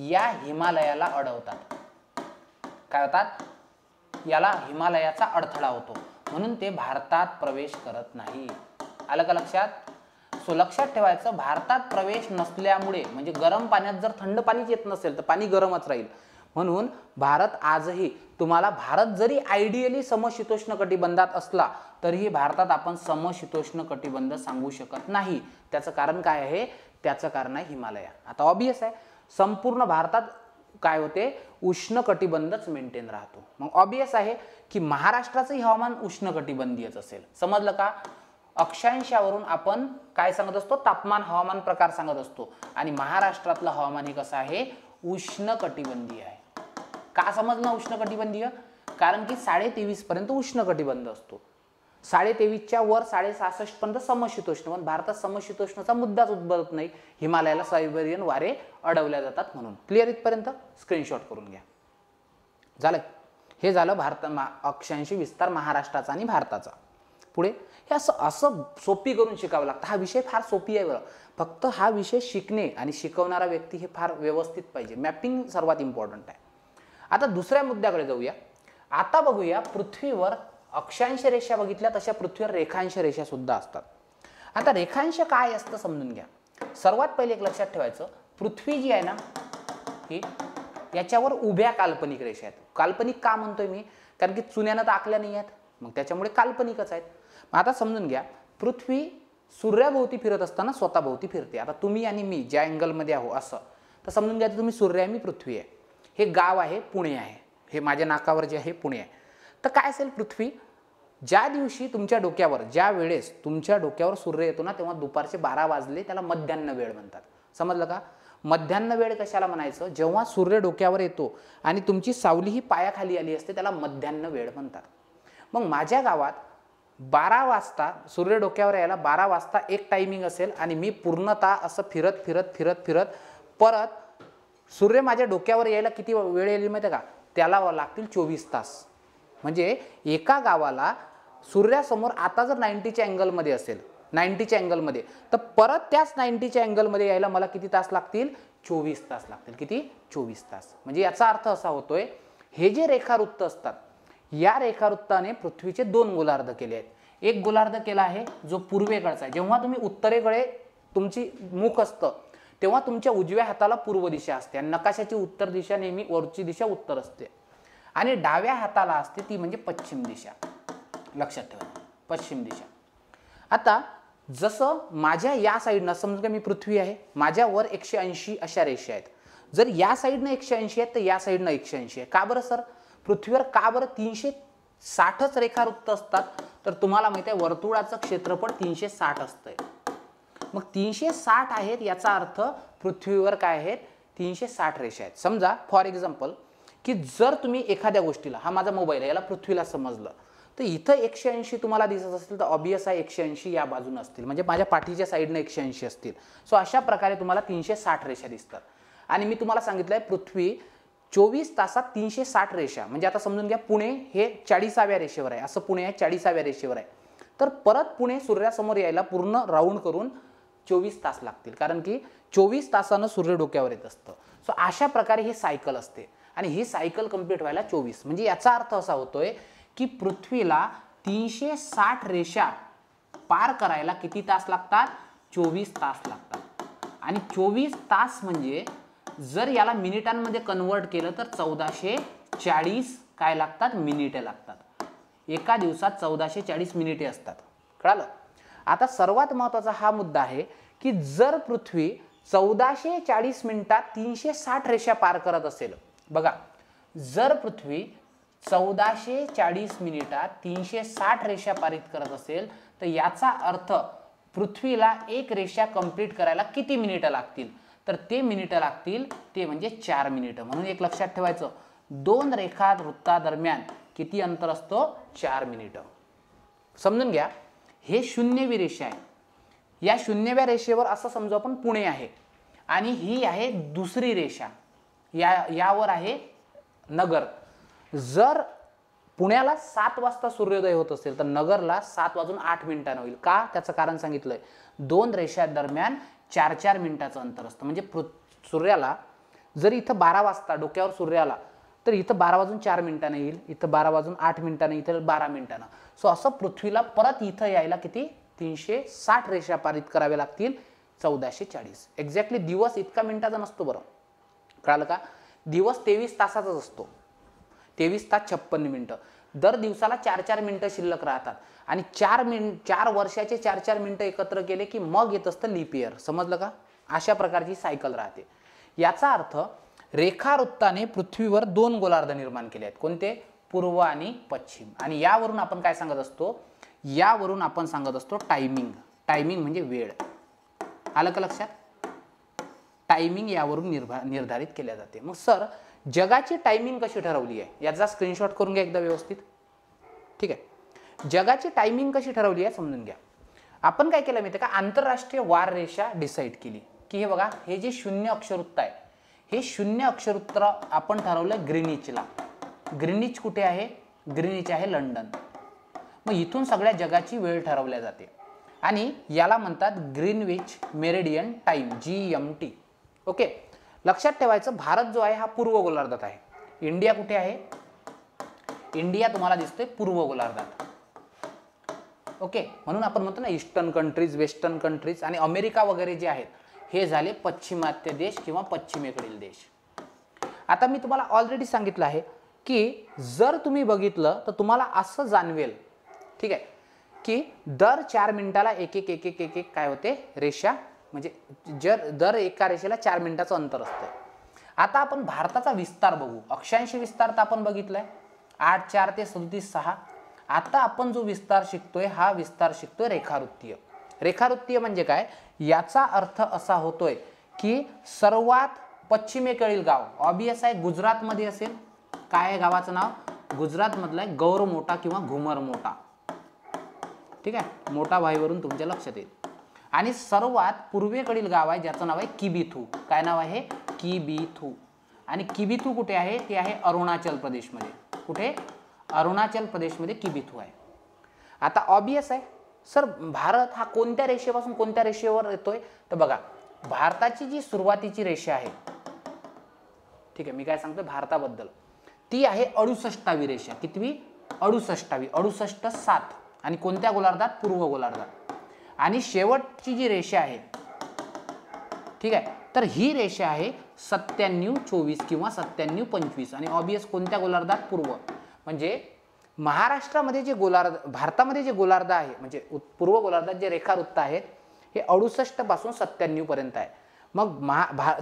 या हिमालयाला अडवतात. काय होतात? याला हिमालयाचा अडथळा होतो म्हणून ते भारतात प्रवेश करत नाही. आलं का लक्षात? सो लक्षात ठेवायचं भारतात प्रवेश नसल्यामुळे म्हणजे गरम पाण्यात जर थंड पाणीच येत नसेल तर पाणी गरमच राहील. म्हणून भारत आजही तुम्हाला भारत जरी आयडियली समशीतोष्ण कटिबंधात असला तरीही भारतात आपण समशीतोष्ण कटिबंध सांगू शकत नाही. त्याचं कारण काय आहे? त्याचं कारण आहे हिमालय. आता ऑब्वियस आहे संपूर्ण भारतात काय होते? उष्ण कटिबंधच मेंटेन राहतो. मग ऑब्वियस आहे की महाराष्ट्राचंही हवामान उष्ण कटिबंधीयच असेल. समजलं का? अक्षांशावरून आपण काय सांगत असतो? तापमान हवामान प्रकार सांगत असतो. आणि महाराष्ट्रातलं हवामान हे कसं आहे? उष्ण कटिबंधीय आहे. का समजलं उष्ण कटिबंधीय? कारण की 23.5 पर्यंत उष्ण कटिबंध असतो, 23.5च्या वर 66.5 पर्यंत समशीतोष्ण. पण भारतात समशीतोष्णाचा मुद्दाच उद्भवत नाही. हिमालयाला सायबेरियन वारे अडवल्या जातात म्हणून. क्लिअर? इथपर्यंत स्क्रीनशॉट करून घ्या. झालं? हे झालं अक्षांशी विस्तार महाराष्ट्राचा आणि भारताचा. पुढे हे असं सोपी करून शिकावं लागतं. हा विषय फार सोपी आहे बरं. फक्त हा विषय शिकणे आणि शिकवणारा व्यक्ती हे फार व्यवस्थित पाहिजे. मॅपिंग सर्वात इम्पॉर्टंट आहे. आता दुसऱ्या मुद्द्याकडे जाऊया. आता बघूया पृथ्वीवर अक्षांश रेषा बघितल्या तशा पृथ्वीवर रेखांश रेषा सुद्धा असतात. आता रेखांश काय असतं समजून घ्या. सर्वात पहिले एक लक्षात ठेवायचं पृथ्वी जी आहे ना ही याच्यावर उभ्या काल्पनिक रेषा आहेत. काल्पनिक का म्हणतोय मी? कारण की चुन्यानं तर आखल्या नाही आहेत मग त्याच्यामुळे काल्पनिकच आहेत. आता समजून घ्या पृथ्वी सूर्याभोवती फिरत असताना स्वतःभोवती फिरते. आता तुम्ही आणि मी ज्या अँगलमध्ये आहो असं तर समजून घ्या तुम्ही सूर्य आहे मी पृथ्वी आहे. हे गाव आहे पुणे आहे, हे माझ्या नाकावर जे आहे पुणे आहे. तर काय असेल पृथ्वी, ज्या दिवशी तुमच्या डोक्यावर, ज्या वेळेस तुमच्या डोक्यावर सूर्य येतो ना, तेव्हा दुपारचे 12 वाजले, त्याला मध्यान्ह वेळ म्हणतात. समजलं का? मध्यान्ह वेळ कशाला म्हणायचं? जेव्हा सूर्य डोक्यावर येतो आणि तुमची सावली ही पायाखाली आली असते, त्याला मध्यान्ह वेळ म्हणतात. मग माझ्या गावात 12 वाजता सूर्य डोक्यावर यायला 12 वाजता एक टायमिंग असेल आणि मी पूर्णतः असं फिरत फिरत फिरत फिरत परत सूर्य माझ्या डोक्यावर यायला किती वेळ येईल माहिती आहे का? त्याला लागतील 24 तास. म्हणजे एका गावाला सूर्यासमोर आता जर 90च्या अँगलमध्ये असेल, 90च्या अँगलमध्ये, तर परत त्याच 90च्या अँगलमध्ये यायला मला किती तास लागतील? 24 तास लागतील. किती? 24 तास. म्हणजे याचा अर्थ असा होतोय, हे जे रेखावृत्त असतात, या रेखावृत्ताने पृथ्वीचे 2 गोलार्ध केले आहेत. एक गोलार्ध केला आहे जो पूर्वेकडचा आहे. जेव्हा तुम्ही उत्तरेकडे तुमची मुख असतं तेव्हा तुमच्या उजव्या हाताला पूर्व दिशा असते आणि नकाशाची उत्तर दिशा नेहमी वरची दिशा उत्तर असते आणि डाव्या हाताला असते ती म्हणजे पश्चिम दिशा. लक्षात ठेवा, पश्चिम दिशा. आता जसं माझ्या या साईडनं समजा मी पृथ्वी आहे, माझ्यावर 180 अशा रेषा आहेत. जर या साईडनं 180 आहेत तर या साईडनं 180 आहे. का बरं सर? पृथ्वीवर का बरं 360च रेखावृत्त असतात? तर तुम्हाला माहिती आहे वर्तुळाचं क्षेत्रफळ 360 असतंय. मग 360 आहेत याचा अर्थ पृथ्वीवर काय आहेत? 360 रेषा आहेत. समजा फॉर एक्झाम्पल की जर तुम्ही एखाद्या गोष्टीला, हा माझा मोबाईल आहे, याला पृथ्वीला समजलं, तर इथं 180 तुम्हाला दिसत असतील तर ऑब्वियस आहे 180 या बाजून असतील, म्हणजे माझ्या पाठीच्या साईडनं 180 असतील. सो अशा प्रकारे तुम्हाला 360 रेषा दिसतात. आणि मी तुम्हाला सांगितलंय पृथ्वी 24 तासात 360 रेषा, म्हणजे आता समजून घ्या पुणे हे 40व्या रेषेवर आहे, असं पुणे आहे 40व्या रेषेवर आहे. तर परत पुणे सूर्यासमोर यायला पूर्ण राऊंड करून 24 तास लागतील, कारण की 24 तासानं सूर्य डोक्यावर येत असतं. सो अशा प्रकारे हे सायकल असते आणि ही सायकल कंप्लीट व्हायला 24. म्हणजे याचा अर्थ असा होतोय की पृथ्वीला 360 रेषा पार करायला किती तास लागतात? 24 तास लागतात. आणि 24 तास म्हणजे जर याला मिनिटांमध्ये कन्वर्ट केलं तर 1440 काय लागतात? मिनिटे लागतात. एका दिवसात 1440 मिनिटे असतात. कळालं? आता सर्वात महत्त्वाचा हा मुद्दा आहे की जर पृथ्वी 1440 मिनिटात 360 रेषा पार करत असेल, बघा, जर पृथ्वी 1440 मिनिटात 360 रेषा पारित करत असेल तर याचा अर्थ पृथ्वीला एक रेषा कंप्लीट करायला किती मिनिटं लागतील? तर ते मिनिटं लागतील ते म्हणजे 4 मिनिटं. म्हणून एक लक्षात ठेवायचं, 2 रेखावृत्तादरम्यान किती अंतर असतो? 4 मिनिटं. समजून घ्या, हे 0वी रेषा आहे. या 0व्या रेषेवर असं समजू आपण पुणे आहे आणि ही आहे दुसरी रेषा, यावर आहे नगर. जर पुण्याला 7 वाजता सूर्योदय होत असेल तर नगरला 7:08 होईल. का? त्याचं कारण सांगितलंय, 2 रेषा दरम्यान 4-4 मिनिटाचं अंतर असतं. म्हणजे सूर्याला जर इथं 12 वाजता डोक्यावर सूर्य आला तर इथं 12:04 येईल, इथं 12:08, इथं 12 मिनिटांना. सो असं पृथ्वीला परत इथं यायला किती? 360 रेषा पारित कराव्या लागतील, 1440. एक्झॅक्टली दिवस इतका मिनिटाचा नसतो बरं, कळालं का? दिवस 23 तासाचाच असतो, 23 तास 56 मिनिटं. दर दिवसाला 4-4 मिनिटं शिल्लक राहतात आणि 4 वर्षाचे 4-4 मिनिटं एकत्र केले की मग येत असतं लीप इयर. समजलं का? अशा प्रकारची सायकल राहते. याचा अर्थ रेखावृत्ताने पृथ्वीवर 2 गोलार्ध निर्माण केले आहेत. कोणते? पूर्व आणि पश्चिम. आणि यावरून आपण काय सांगत असतो? यावरून आपण सांगत असतो टायमिंग. टायमिंग म्हणजे वेळ. आलं का लक्षात? टायमिंग यावरून निर्धारित केल्या जाते. मग सर जगाची टायमिंग कशी ठरवली आहे याचा स्क्रीनशॉट करून घ्या एकदा व्यवस्थित. ठीक आहे, जगाची टायमिंग कशी ठरवली आहे समजून घ्या. आपण काय केलं माहिती आहे का? आंतरराष्ट्रीय वार रेषा डिसाईड केली की हे बघा, हे जे 0 अक्षरवृत्त आहे, हे 0 अक्षरवृत्त आपण ठरवलं ग्रीनिचला. ग्रीनिच कुठे आहे? ग्रीनिच आहे लंडन. मग इथून सगळ्या जगाची वेळ ठरवल्या जाते आणि याला म्हणतात Greenwich meridian time, GMT. Okay, लक्षात ठेवायचं, भारत जो आहे हा पूर्व गोलार्धात आहे. इंडिया कुठे आहे? इंडिया तुम्हाला दिसतोय पूर्व गोलार्धात. ओके, म्हणून आपण म्हणतो ना ईस्टर्न कंट्रीज, वेस्टर्न कंट्रीज आणि अमेरिका वगैरे जे आहेत हे झाले पश्चिमात्य देश किंवा पश्चिमेकडील देश. आता मी तुम्हाला ऑलरेडी सांगितलं आहे की जर तुम्ही बघितलं तर तुम्हाला असं जाणवेल, ठीक आहे, की दर 4 मिनिटाला एक एक काय होते? रेषा. म्हणजे दर एका रेषेला 4 मिनिटाचं अंतर असतं. आता आपण भारताचा विस्तार बघू. अक्षांश विस्तार तर आपण बघितलाय 8 4 ते 37 6. आता आपण जो विस्तार शिकतोय हा विस्तार शिकतोय रेखावृत्तीय. रेखावृत्तीय म्हणजे काय, याचा अर्थ असा होतोय की सर्वात पश्चिमेकडील गाव ऑब्वियस आहे गुजरातमध्ये असेल. काय आहे गावाचं नाव, गुजरात मधलं आहे गौर मोटा किंवा घुमर मोटा. ठीक आहे, मोठा भाईवरून तुमच्या लक्षात येईल. आणि सर्वात पूर्वेकडील गाव आहे ज्याचं नाव आहे किबिथू. काय नाव आहे, किबिथू. आणि किबिथू कुठे आहे, ते आहे अरुणाचल प्रदेशमध्ये. कुठे, अरुणाचल प्रदेशमध्ये किबिथू आहे. आता ऑब्वियस आहे सर भारत हा कोणत्या रेषेपासून कोणत्या रेषेवर येतोय, तर बघा भारताची जी सुरुवातीची रेषा आहे, ठीक आहे मी काय सांगतोय भारताबद्दल, ती आहे 68वी रेषा. कितवी, 68वी. 68 7. आणि कोणत्या गोलार्धात, पूर्व गोलार्धात. आणि शेवटची जी रेषा आहे, ठीक आहे, तर ही रेषा आहे 97 24 किंवा 97 25. आणि ऑब्वियस कोणत्या गोलार्धात, पूर्व. म्हणजे महाराष्ट्रामध्ये जे गोलार्ध, भारतामध्ये जे गोलार्ध आहे म्हणजे पूर्व गोलार्धात जे रेखावृत्त आहेत हे 68 पासून 97 पर्यंत आहे. मग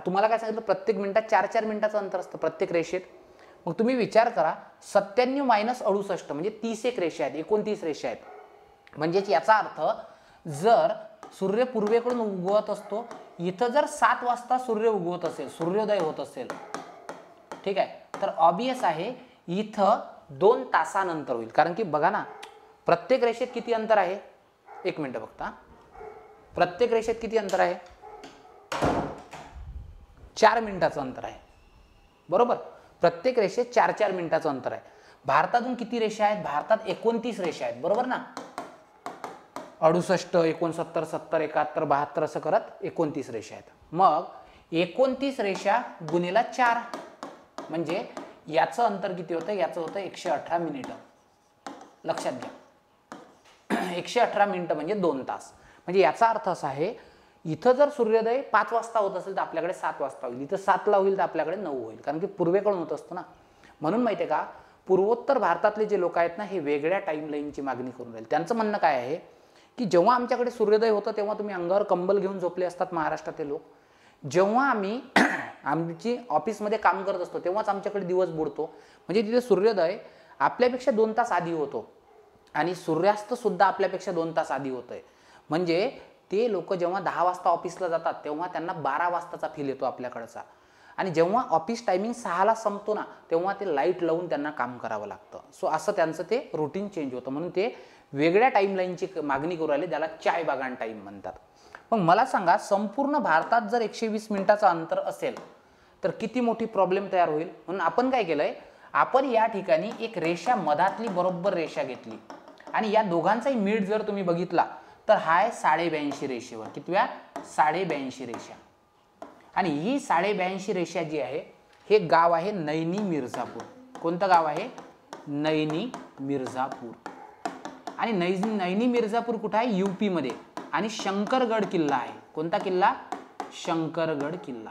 तुम्हाला काय सांगितलं, प्रत्येक मिनिटात 4 4 मिनिटाचं अंतर असतं प्रत्येक रेषेत. मग तुम्ही विचार करा 97 - 68 म्हणजे 31 रेषा आहेत, 29 रेषा आहेत. म्हणजेच याचा अर्थ जर सूर्य पूर्वेकडून उगवत असतो, इथं जर 7 वाजता सूर्य उगवत असेल, सूर्योदय होत असेल, ठीक आहे, तर ऑब्वियस आहे इथं 2 तासानंतर होईल. कारण की बघा ना प्रत्येक रेषेत किती अंतर आहे, एक मिनिट बघता, प्रत्येक रेषेत किती अंतर आहे, 4 मिनिटाचं अंतर आहे. बरोबर, प्रत्येक रेषेत 4 4 मिनिटाचं अंतर आहे. भारतातून किती रेषा आहेत, भारतात 29 रेषा आहेत. बरोबर ना, 68 69 70 71 72 असं करत 29 रेषा आहेत. मग 29 रेषा गुणिला 4 म्हणजे याचं अंतर किती होतं, याचं होतं 118 मिनिटं. लक्षात घ्या 118 मिनिटं म्हणजे 2 तास. म्हणजे याचा अर्थ असा आहे इथं जर सूर्योदय 5 वाजता होत असेल तर आपल्याकडे 7 वाजता होईल, इथं 7 ला होईल तर आपल्याकडे 9 होईल. कारण की पूर्वेकडून होत असतं ना. म्हणून माहिती आहे का, पूर्वोत्तर भारतातले जे लोक आहेत ना हे वेगळ्या टाइम लाईनची मागणी करून राहील. त्यांचं म्हणणं काय आहे की जेव्हा आमच्याकडे सूर्योदय होतं तेव्हा तुम्ही अंगावर कंबल घेऊन झोपले असतात महाराष्ट्रातले लोक. जेव्हा आम्ही आमची ऑफिसमध्ये काम करत असतो तेव्हाच आमच्याकडे दिवस बुडतो. म्हणजे तिथे सूर्योदय आपल्यापेक्षा 2 तास आधी होतो आणि सूर्यास्त सुद्धा आपल्यापेक्षा 2 तास आधी होतोय. म्हणजे ते लोक जेव्हा 10 वाजता ऑफिसला जातात तेव्हा त्यांना 12 वाजताचा फील येतो आपल्याकडचा. आणि जेव्हा ऑफिस टायमिंग 6 ला संपतो ना तेव्हा ते लाईट लावून त्यांना काम करावं लागतं. सो असं त्यांचं ते रुटीन चेंज होतं. म्हणून ते वेगळ्या टाइम लाईनची मागणी करू राहिले, त्याला चाय बागान टाइम म्हणतात. मग मला सांगा संपूर्ण भारतात जर 120 मिनिटाचं अंतर असेल तर किती मोठी प्रॉब्लेम तयार होईल. म्हणून आपण काय केलंय, आपण या ठिकाणी एक रेषा मधातली बरोबर रेषा घेतली आणि या दोघांचाही मिड जर तुम्ही बघितला तर हा आहे 82.5 रेषेवर. कितव्या, 82.5 रेषा. आणि ही 82.5 रेषा जी आहे हे गाव आहे नैनी मिर्झापूर. कोणतं गाव आहे, नैनी मिर्झापूर. आणि नैनी मिर्झापूर कुठं आहे, यूपी मध्ये. आणि शंकरगड किल्ला आहे. कोणता किल्ला, शंकरगड किल्ला.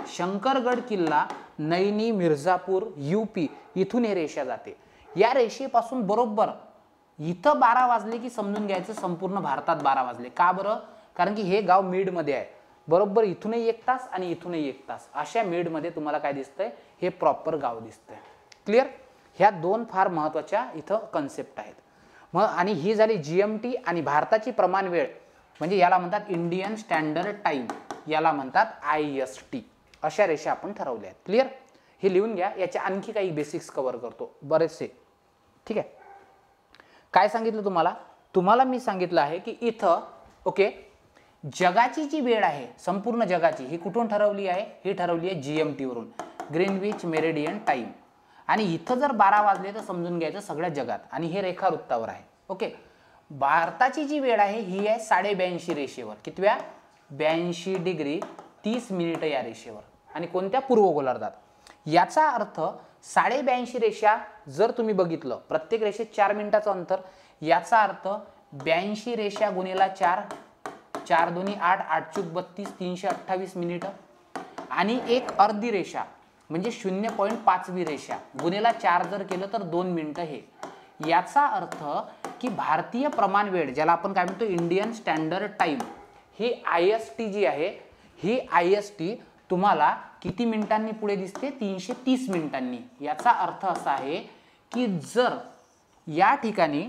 शंकरगड किल्ला नैनी मिर्झापूर यूपी इथून हे रेषा जाते. या रेषेपासून बरोबर इथं 12 वाजले की समजून घ्यायचं संपूर्ण भारतात 12 वाजले. का बरं, कारण की हे गाव मिड मध्ये आहे. बरोबर इथूनही 1 तास आणि इथूनही 1 तास अशा मिड मध्ये तुम्हाला काय दिसतंय, हे प्रॉपर गाव दिसतंय. क्लिअर. ह्या 2 फार महत्वाच्या इथं कन्सेप्ट आहेत. मग आणि ही झाली जीएमटी आणि भारताची प्रमाण वेळ म्हणजे याला म्हणतात इंडियन स्टँडर्ड टाइम, याला म्हणतात IST. अशा रेषा आपण ठरवल्या आहेत. क्लिअर. हे लिहून घ्या, याचे आणखी काही बेसिक्स कव्हर करतो बरेचसे. ठीक आहे. काय सांगितलं तुम्हाला मी सांगितलं आहे की इथं ओके जगाची जी वेळ आहे संपूर्ण जगाची ही कुठून ठरवली आहे, ही ठरवली आहे GMT वरून, ग्रीनविच मेरिडियन टाइम. आणि इथं जर 12 वाजले तर समजून घ्यायचं सगळ्या जगात. आणि हे रेखावृत्तावर आहे. ओके. भारताची जी वेळ आहे ही आहे 82.5 रेषेवर. कितव्या, 82 डिग्री 30 मिनिटं या रेषेवर. आणि कोणत्या, पूर्व गोलार्धात. याचा अर्थ 82.5 रेषा जर तुम्ही बघितलं प्रत्येक रेषेत 4 मिनिटाचं अंतर, याचा अर्थ 82 रेषा गुणिला 4, 4 2 8, 8 चूक 32, 328 मिनिटं. आणि एक अर्धी रेषा म्हणजे 0.5वी रेषा गुणिला 4 जर केलं तर 2 मिनिटं. हे याचा अर्थ की भारतीय प्रमाण वेळ ज्याला आपण काय म्हणतो इंडियन स्टँडर्ड टाइम, ही IST जी आहे ही IST तुम्हाला किती मिनिटांनी पुढे दिसते? 330 मिनिटांनी. याचा अर्थ असा आहे की जर या ठिकाणी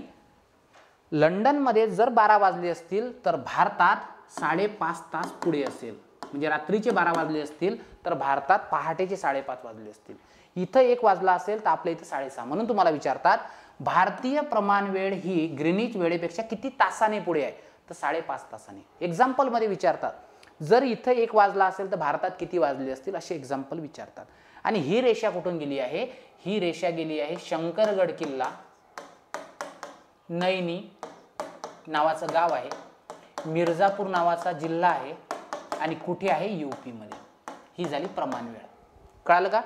लंडनमध्ये जर 12 वाजले असतील तर भारतात 5.5 तास पुढे असेल. म्हणजे रात्रीचे 12 वाजले असतील तर भारतात पहाटेचे 5.5 वाजले असतील. इथं 1 वाजला असेल तर आपल्या इथं 6:30. म्हणून तुम्हाला विचारतात भारतीय प्रमाण वेळ ही ग्रीनिच वेळेपेक्षा किती तासाने पुढे आहे? तर 5.5 तासाने. एक्झाम्पल मध्ये विचारतात, जर इथं 1 वाजला असेल तर भारतात किती वाजले असतील, असे एक्झाम्पल विचारतात. आणि ही रेषा कुठून गेली आहे? ही रेषा गेली आहे शंकरगड किल्ला, नैनी नावाचं गाव आहे, मिर्झापूर नावाचा जिल्हा आहे आणि कुठे आहे? यूपी मध्ये. ही झाली प्रमाण वेळ. कळालं का?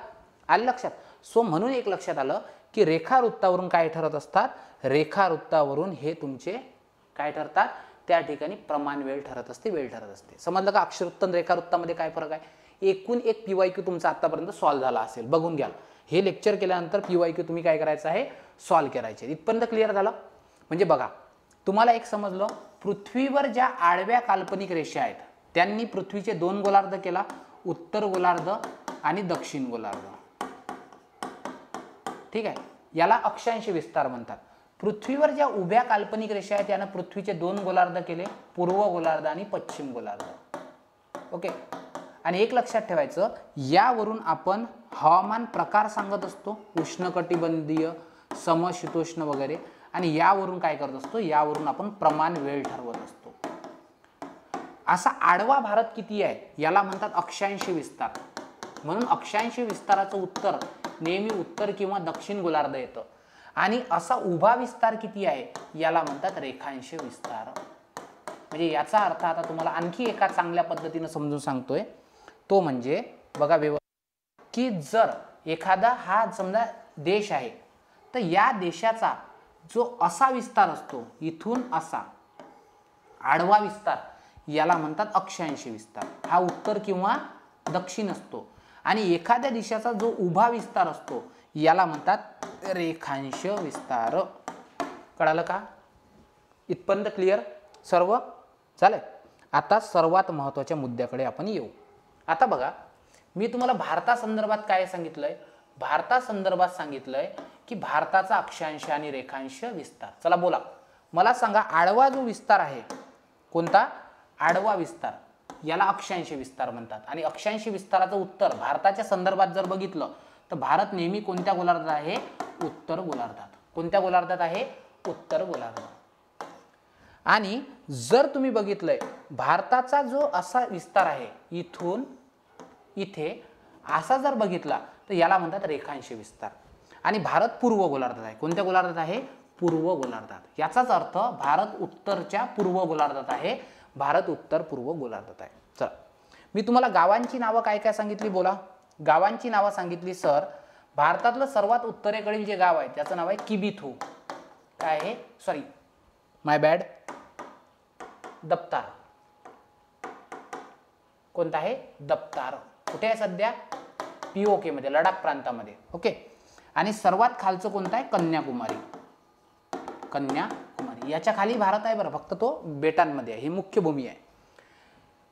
आलं लक्षात? सो म्हणून एक लक्षात आलं की रेखावृत्तावरून काय ठरत असतात? रेखावृत्तावरून हे तुमचे काय ठरतात? त्या ठिकाणी प्रमाण वेळ ठरत असते, वेळ ठरत असते. समजलं का? अक्षरवृत्त आणि रेखावृत्तामध्ये काय फरक आहे? एकूण एक PYQ तुमचा आतापर्यंत सॉल्व्ह झाला असेल, बघून घ्या. हे लेक्चर केल्यानंतर PYQ तुम्ही काय करायचं आहे? सॉल्व्ह करायचे. इथपर्यंत क्लिअर झालं? म्हणजे बघा, तुम्हाला एक समजलं, पृथ्वीवर ज्या आडव्या काल्पनिक रेषा आहेत त्यांनी पृथ्वीचे 2 गोलार्ध केला, उत्तर गोलार्ध आणि दक्षिण गोलार्ध. ठीक आहे, याला अक्षांश विस्तार म्हणतात. पृथ्वीवर ज्या उभ्या काल्पनिक रेषा आहेत त्यानं पृथ्वीचे 2 गोलार्ध केले, पूर्व गोलार्ध आणि पश्चिम गोलार्ध. ओके. आणि एक लक्षात ठेवायचं, यावरून आपण हवामान प्रकार सांगत असतो, उष्णकटिबंधीय, समशीतोष्ण वगैरे. आणि यावरून काय करत असतो? यावरून आपण प्रमाण वेळ ठरवत असतो. असा आडवा भारत किती आहे याला म्हणतात अक्षांश विस्तार. म्हणून अक्षांश विस्ताराचं उत्तर नेहमी उत्तर किंवा दक्षिण गोलार्ध येतं. आणि असा उभा विस्तार किती आहे याला म्हणतात रेखांश विस्तार. म्हणजे याचा अर्थ आता तुम्हाला आणखी एका चांगल्या पद्धतीने समजून सांगतोय, तो म्हणजे बघा की जर एखादा हा समजा देश आहे तर या देशाचा जो असा विस्तार असतो, इथून असा आडवा विस्तार, याला म्हणतात अक्षांश विस्तार. हा उत्तर किंवा दक्षिण असतो. आणि एखाद्या देशाचा जो उभा विस्तार असतो याला म्हणतात रेखांश विस्तार. कळालं का? इथपर्यंत क्लिअर सर्व? चालेल. आता सर्वात महत्त्वाच्या मुद्द्याकडे आपण येऊ. आता बघा, मी तुम्हाला भारतासंदर्भात काय सांगितलंय? भारतासंदर्भात सांगितलंय की भारताचा अक्षांश आणि रेखांश विस्तार. चला बोला, मला सांगा, आडवा जो विस्तार आहे, कोणता? आडवा विस्तार, याला अक्षांश विस्तार म्हणतात. आणि अक्षांश विस्ताराचं उत्तर भारताच्या संदर्भात जर बघितलं तर भारत नेहमी कोणत्या गोलार्धात आहे? उत्तर गोलार्धात. कोणत्या गोलार्धात आहे? उत्तर गोलार्धात. आणि जर तुम्ही बघितलंय भारताचा जो असा विस्तार आहे, इथून इथे असा जर बघितला तर याला म्हणतात रेखांश विस्तार. आणि भारत पूर्व गोलार्धात आहे. कोणत्या गोलार्धात आहे? पूर्व गोलार्धात. याचाच अर्थ भारत उत्तरच्या पूर्व गोलार्धात आहे, भारत उत्तर पूर्व गोलार्धात आहे. चला, मी तुम्हाला गावांची नावं काय काय सांगितली बोला. गावांची नावं सांगितली सर. भारतातलं सर्वात उत्तरेकडील जे गाव आहे त्याचं नाव आहे किबिथू. काय आहे? सॉरी, माय बॅड, दप्तार. कोणता आहे? दप्तार. कुठे आहे सध्या? POK मध्ये, लडाख प्रांतामध्ये. ओके. आणि सर्वात खालचं कोणतं आहे? कन्याकुमारी. कन्याकुमारी याच्या खाली भारत आहे बरं, फक्त तो बेटांमध्ये आहे. ही मुख्य भूमी आहे.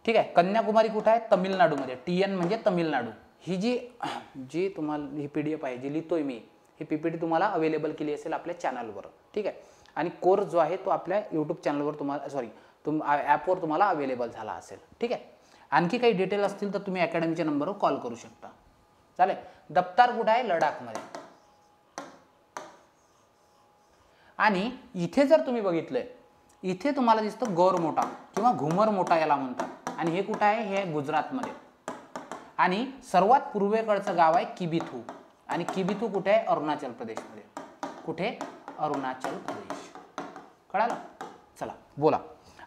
ठीक आहे. कन्याकुमारी कुठे आहे? तमिळनाडूमध्ये. TN म्हणजे तमिळनाडू. ही जी तुम्हाला ही PDF आहे, जी लिहितोय मी, ही PPT तुम्हाला अवेलेबल केली असेल आपल्या चॅनलवर. ठीक आहे. आणि कोर्स जो आहे तो आपल्या YouTube चॅनलवर तुम्हाला ॲपवर तुम्हाला अवेलेबल झाला असेल. ठीक आहे. आणखी काही डिटेल असतील तर तुम्ही अकॅडमीच्या नंबरवर कॉल करू शकता. चालेल. दप्तार कुठे आहे? लडाखमध्ये. आणि इथे जर तुम्ही बघितलंय, इथे तुम्हाला दिसतं गौरमोटा किंवा घुमर मोठा याला म्हणतात. आणि हे कुठं आहे? हे गुजरातमध्ये. आणि सर्वात पूर्वेकडचं गाव आहे किबिथू. आणि किबिथू कुठे आहे? अरुणाचल प्रदेशमध्ये. कुठे? अरुणाचल प्रदेश. कळालं? चला बोला.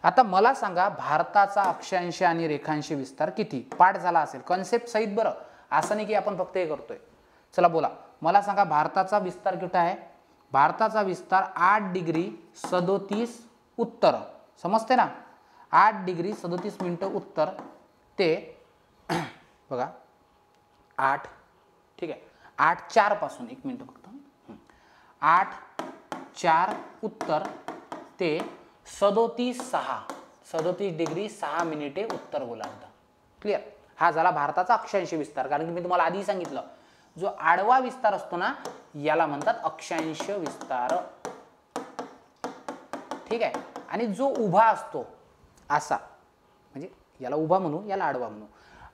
आता मला सांगा, भारताचा अक्षांश आणि रेखांश विस्तार किती? पाठ झाला असेल कन्सेप्ट सहित बरं, असं नाही की आपण फक्त हे करतोय. चला बोला, मला सांगा भारताचा विस्तार कुठे आहे? भारताचा विस्तार 8 डिग्री 37 उत्तर. समजते ना? 8 डिग्री 37 मिनिटं उत्तर ते बघा 8. ठीक आहे. 8:04 पासून 1 मिनिट फक्त. 8:04 उत्तर ते 37 डिग्री 6 मिनिटे उत्तर गोलार्ध. क्लिअर? हा झाला भारताचा अक्षांश विस्तार, कारण की मी तुम्हाला आधी सांगितलं जो आडवा विस्तार असतो ना याला म्हणतात अक्षांश विस्तार, ठीक आहे. आणि जो उभा असतो असा, म्हणजे याला उभा म्हणू याला आडवा म्हणू,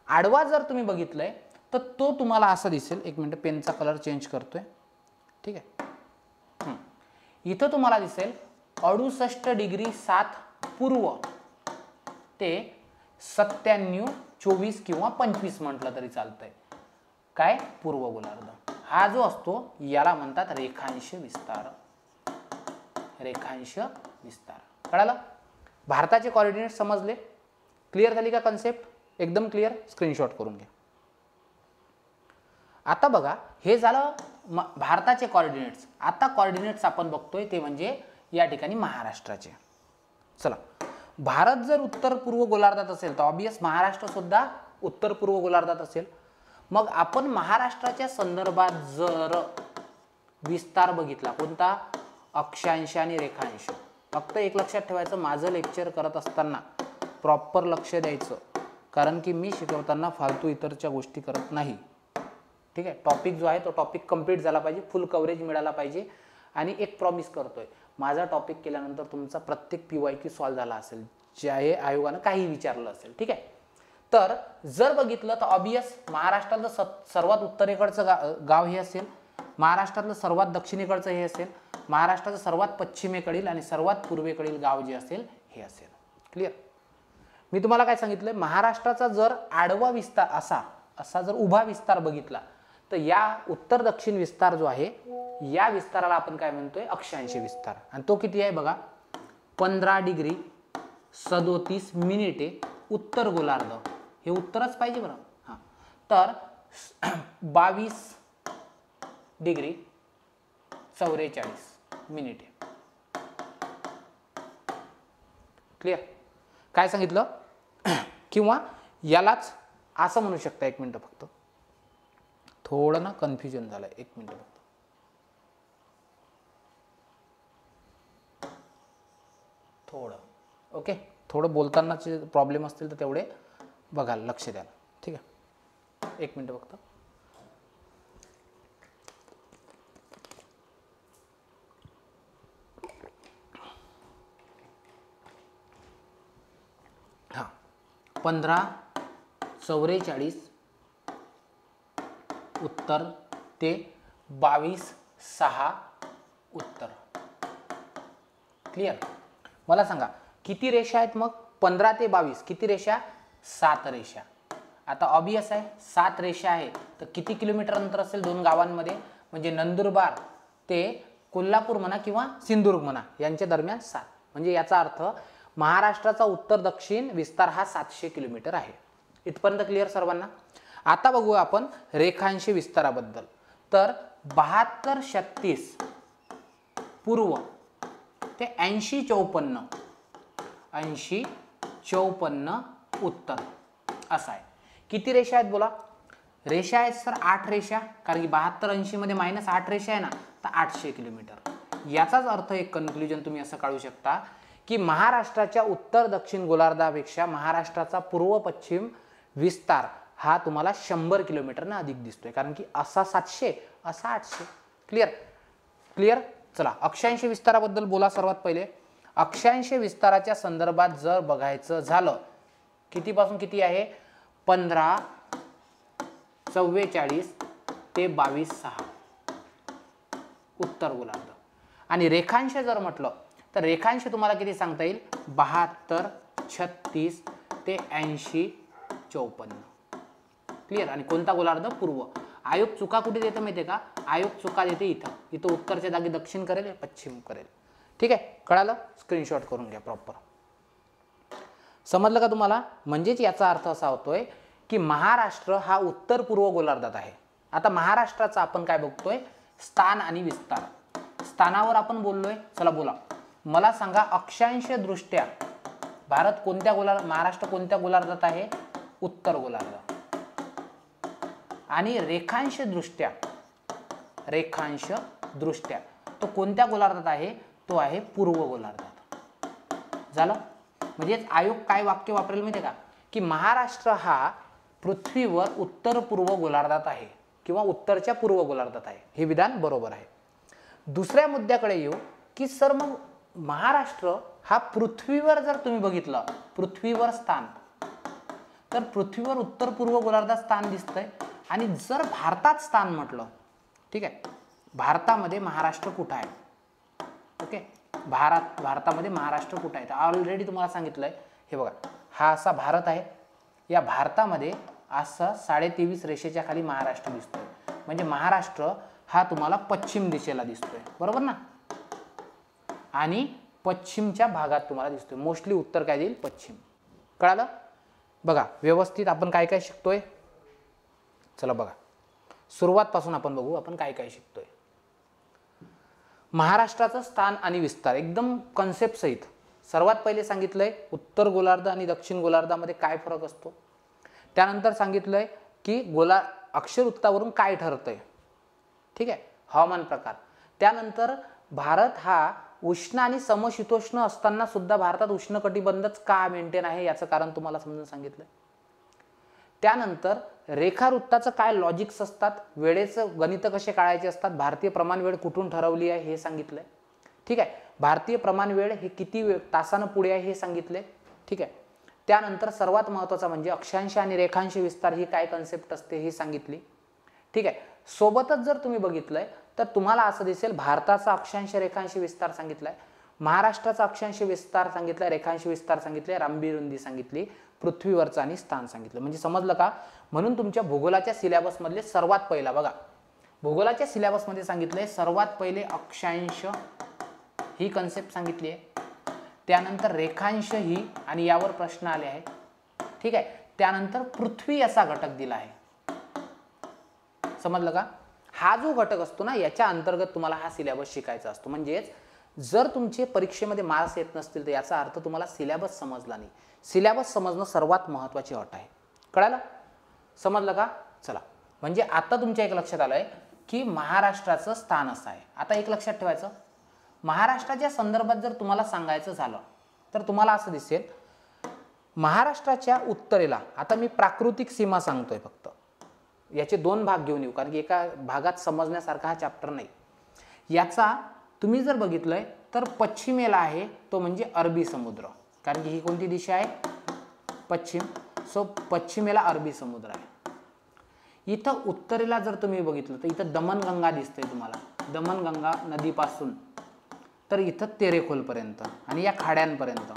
आडवा जर तुम्ही बघितलंय तर तो तुम्हाला असा दिसेल. एक मिनिट पेनचा कलर चेंज करतोय, ठीक आहे. इथं तुम्हाला दिसेल 68 डिग्री 7 पूर्व ते 97 24 किंवा 25 म्हटलं तरी चालतंय. काय पूर्व गोलार्ध हा जो असतो याला म्हणतात रेखांश विस्तार, रेखांश विस्तार. कळालं? भारताचे कोऑर्डिनेट समजले? क्लिअर झाली का कन्सेप्ट? एकदम क्लिअर. स्क्रीनशॉट करून घ्या. आता बघा हे झालं भारताचे कोऑर्डिनेट्स. आता कोऑर्डिनेट्स आपण बघतोय ते म्हणजे या ठिकाणी महाराष्ट्राचे. चला, भारत जर उत्तर पूर्व गोलार्धात असेल तर ऑब्वियस महाराष्ट्र सुद्धा उत्तर पूर्व गोलार्धात असेल. मग आपण महाराष्ट्राच्या संदर्भात जर विस्तार बघितला कोणता, अक्षांश आणि रेखांश. फक्त एक लक्षात ठेवायचं, माझं लेक्चर करत असताना प्रॉपर लक्ष द्यायचं, कारण की मी शिकवताना फालतू इतरच्या गोष्टी करत नाही, ठीक आहे. टॉपिक जो आहे तो टॉपिक कंप्लीट झाला पाहिजे, फुल कव्हरेज मिळाला पाहिजे. आणि एक प्रॉमिस करतोय, माझा टॉपिक केल्यानंतर तुमचा प्रत्येक PYQ सॉल्व्ह झाला असेल, ज्या आयोगानं काही विचारलं असेल, ठीक आहे. तर जर बघितलं तर ऑब्वियस महाराष्ट्रातलं सर्वात उत्तरेकडचं गाव हे असेल, महाराष्ट्रातलं सर्वात दक्षिणेकडचं हे असेल, महाराष्ट्राचं सर्वात पश्चिमेकडील आणि सर्वात पूर्वेकडील गाव जे असेल हे असेल. क्लिअर? मी तुम्हाला काय सांगितलं, महाराष्ट्राचा जर आडवा विस्तार असा जर उभा विस्तार बघितला तर या उत्तर दक्षिण विस्तार जो आहे या विस्ताराला आपण काय म्हणतोय, अक्षांश विस्तार. आणि तो किती आहे बघा, 15 डिग्री 37 मिनिटे उत्तर गोलार्ध. हे उत्तरच पाहिजे बरं. हां, तर 22 डिग्री 44 मिनिटे. क्लिअर? काय सांगितलं? किंवा यालाच असं म्हणू शकता. एक मिनिट फक्त, थोडं ना कन्फ्युजन झालंय. एक मिनिट फक्त. थोडं ओके, थोडं बोलतानाचे प्रॉब्लेम असतील तर तेवढे बघा, लक्ष द्या, ठीक आहे. एक मिनिट फक्त. हां, 15:44 उत्तर ते 22:06 उत्तर. क्लिअर? मला सांगा किती रेषा आहेत मग? 15 ते 22 किती रेषा? 7 रेषा. आता ऑब्वियस आहे 7 रेषा आहेत तर किती किलोमीटर अंतर असेल दोन गावांमध्ये? म्हणजे नंदुरबार ते कोल्हापूर म्हणा किंवा सिंधुदुर्ग म्हणा यांच्या दरम्यान 7. म्हणजे याचा अर्थ महाराष्ट्राचा उत्तर दक्षिण विस्तार हा 700 किलोमीटर आहे. इथपर्यंत क्लिअर सर्वांना? आता बघूया आपण रेखांश विस्ताराबद्दल. तर 72-36 पूर्व ते 80-54 80-54 उत्तर असा आहे. किती रेषा आहेत बोला? रेषा आहेत सर 8 रेषा, कारण की 72-80 मध्ये -8 रेषा आहे ना, तर 800 किलोमीटर. याचाच अर्थ एक कन्क्लुजन तुम्ही असं काढू शकता की महाराष्ट्राच्या उत्तर दक्षिण गोलार्धापेक्षा महाराष्ट्राचा पूर्व पश्चिम विस्तार हा तुम्हाला 100 किलोमीटरने अधिक दिसतोय, कारण की असा 700 असा 800. क्लिअर? क्लिअर? चला, अक्षांश विस्ताराबद्दल बोला. सर्वात पहिले अक्षांश विस्ताराच्या संदर्भात जर बघायचं झालं, कितीपासून किती आहे? 15:44 ते 22:06 उत्तर गोलार्ध. आणि रेखांश जर म्हटलं तर रेखांश तुम्हाला किती सांगता येईल? 72-36 ते 80-54. क्लिअर? आणि कोणता गोलार्ध? पूर्व. आयोग चुका कुठे देतं माहिती आहे का? आयोग चुका देते इथं. इथं उत्तरच्या जागी दक्षिण करेल, पश्चिम करेल. ठीक आहे? कळालं? स्क्रीनशॉट करून घ्या प्रॉपर. समजलं का तुम्हाला? म्हणजेच याचा अर्थ असा होतोय की महाराष्ट्र हा उत्तर पूर्व गोलार्धात आहे. आता महाराष्ट्राचा आपण काय बघतोय? स्थान आणि विस्तार. स्थानावर आपण बोललोय. चला बोला, मला सांगा अक्षांश दृष्ट्या भारत कोणत्या महाराष्ट्र कोणत्या गोलार्धात आहे? उत्तर गोलार्ध. आणि रेखांश दृष्ट्या तो कोणत्या गोलार्धात आहे? तो आहे पूर्व गोलार्धात. झालं? म्हणजेच आयोग काय वाक्य वापरेल माहिती आहे का? की महाराष्ट्र हा पृथ्वीवर उत्तर पूर्व गोलार्धात आहे किंवा उत्तरच्या पूर्व गोलार्धात आहे, हे विधान बरोबर आहे. दुसऱ्या मुद्द्याकडे येऊ की सर मग महाराष्ट्र हा पृथ्वीवर जर तुम्ही बघितलं, पृथ्वीवर स्थान, तर पृथ्वीवर उत्तर पूर्व गोलार्धात स्थान दिसतंय. आणि जर भारतात स्थान म्हटलं, ठीक आहे, भारतामध्ये महाराष्ट्र कुठं आहे? ओके, भारतामध्ये महाराष्ट्र कुठं आहे? ऑलरेडी तुम्हाला सांगितलंय, हे बघा, हा असा भारत आहे. या भारतामध्ये असं 23.5 रेषेच्या खाली महाराष्ट्र दिसतोय. म्हणजे महाराष्ट्र हा तुम्हाला पश्चिम दिशेला दिसतोय, बरोबर ना? आणि पश्चिमच्या भागात तुम्हाला दिसतोय. मोस्टली उत्तर काय देईल? पश्चिम. कळालं? बघा व्यवस्थित आपण काय काय शिकतोय. चला बघा, सुरुवातपासून आपण बघू आपण काय काय शिकतोय. महाराष्ट्राचं स्थान आणि विस्तार एकदम कन्सेप्ट सहित सर्वात पहिले सांगितलंय उत्तर गोलार्ध आणि दक्षिण गोलार्धामध्ये काय फरक असतो. त्यानंतर सांगितलंय की अक्षरवृत्तावरून काय ठरतंय, ठीक आहे, हवामान प्रकार. त्यानंतर भारत हा उष्ण आणि समशीतोष्ण असताना सुद्धा भारतात उष्णकटिबंधच का मेंटेन आहे याचं कारण तुम्हाला समजून सांगितलंय. त्यानंतर रेखावृत्ताचं काय लॉजिक्स असतात, वेळेचं गणित कसे काढायचे असतात, भारतीय प्रमाण वेळ कुठून ठरवली आहे हे सांगितलंय, ठीक आहे. भारतीय प्रमाण वेळ हे किती तासानं पुढे आहे हे सांगितले, ठीक आहे. त्यानंतर सर्वात महत्त्वाचा म्हणजे अक्षांश आणि रेखांश विस्तार ही काय कन्सेप्ट असते हे सांगितली, ठीक आहे. सोबतच जर तुम्ही बघितलंय तर तुम्हाला असं दिसेल भारताचा अक्षांश रेखांश विस्तार सांगितलाय, महाराष्ट्राचा अक्षांश विस्तार सांगितलाय, रेखांश विस्तार सांगितले, लांबी रुंदी सांगितली, पृथ्वीवरचं आणि स्थान सांगितलं. म्हणजे समजलं का? म्हणून तुमच्या भूगोलाच्या सिलेबस मधले सर्वात पहिला बघा, भूगोलाच्या सिलेबस मध्ये सांगितलंय सर्वात पहिले अक्षांश ही कन्सेप्ट सांगितली आहे. त्यानंतर रेखांश ही, आणि यावर प्रश्न आले आहेत, ठीक आहे. त्यानंतर पृथ्वी असा घटक दिला आहे. समजलं का? हा जो घटक असतो ना याच्या अंतर्गत तुम्हाला हा सिलेबस शिकायचा असतो. म्हणजेच जर तुमचे परीक्षेमध्ये मार्क्स येत नसतील तर याचा अर्थ तुम्हाला सिलेबस समजला नाही. सिलेबस समजणं सर्वात महत्त्वाची अट आहे. कळालं? समजलं का? चला, म्हणजे आता तुमच्या एक लक्षात आलंय की महाराष्ट्राचं स्थान असं आहे. आता एक लक्षात ठेवायचं, महाराष्ट्राच्या संदर्भात जर तुम्हाला सांगायचं झालं तर तुम्हाला असं दिसेल महाराष्ट्राच्या उत्तरेला, आता मी प्राकृतिक सीमा सांगतोय फक्त, याचे दोन भाग घेऊन येऊ कारण की एका भागात समजण्यासारखा हा चॅप्टर नाही. याचा तुम्ही जर बघितलंय तर पश्चिमेला आहे तो म्हणजे अरबी समुद्र, कारण की ही कोणती दिशा आहे? पश्चिम. सो पश्चिमेला अरबी समुद्र आहे. इथं उत्तरेला जर तुम्ही बघितलं तर इथं दमनगंगा दिसते तुम्हाला, दमनगंगा नदीपासून तर इथं तेरेखोलपर्यंत आणि या खाड्यांपर्यंत.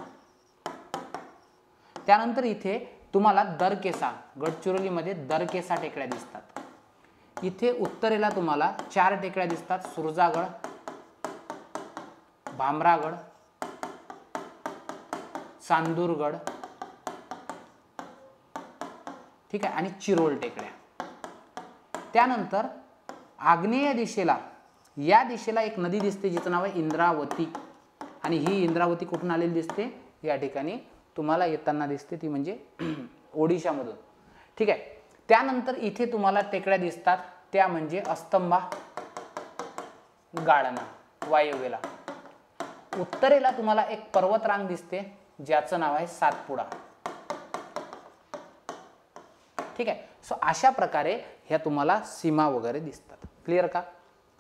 त्यानंतर इथे तुम्हाला दरकेसा, गडचिरोलीमध्ये दरकेसा टेकड्या दिसतात. इथे उत्तरेला तुम्हाला 4 टेकड्या दिसतात, सुरजागड, भामरागड, चांदूरगड, ठीक आहे, आणि चिरोल टेकड्या. त्यानंतर आग्नेय दिशेला, या दिशेला एक नदी दिसते जिचं नाव आहे इंद्रावती, आणि ही इंद्रावती कुठून आलेली दिसते? या ठिकाणी तुम्हाला येताना दिसते, ती म्हणजे ओडिशामधून, ठीक आहे. त्यानंतर इथे तुम्हाला टेकड्या दिसतात, त्या म्हणजे अस्तंबा, गाळणा, वायव्येला. उत्तरेला तुम्हाला एक पर्वतरांग दिसते ज्याचं नाव आहे सातपुडा, ठीक आहे. सो अशा प्रकारे ह्या तुम्हाला सीमा वगैरे दिसतात. क्लिअर का?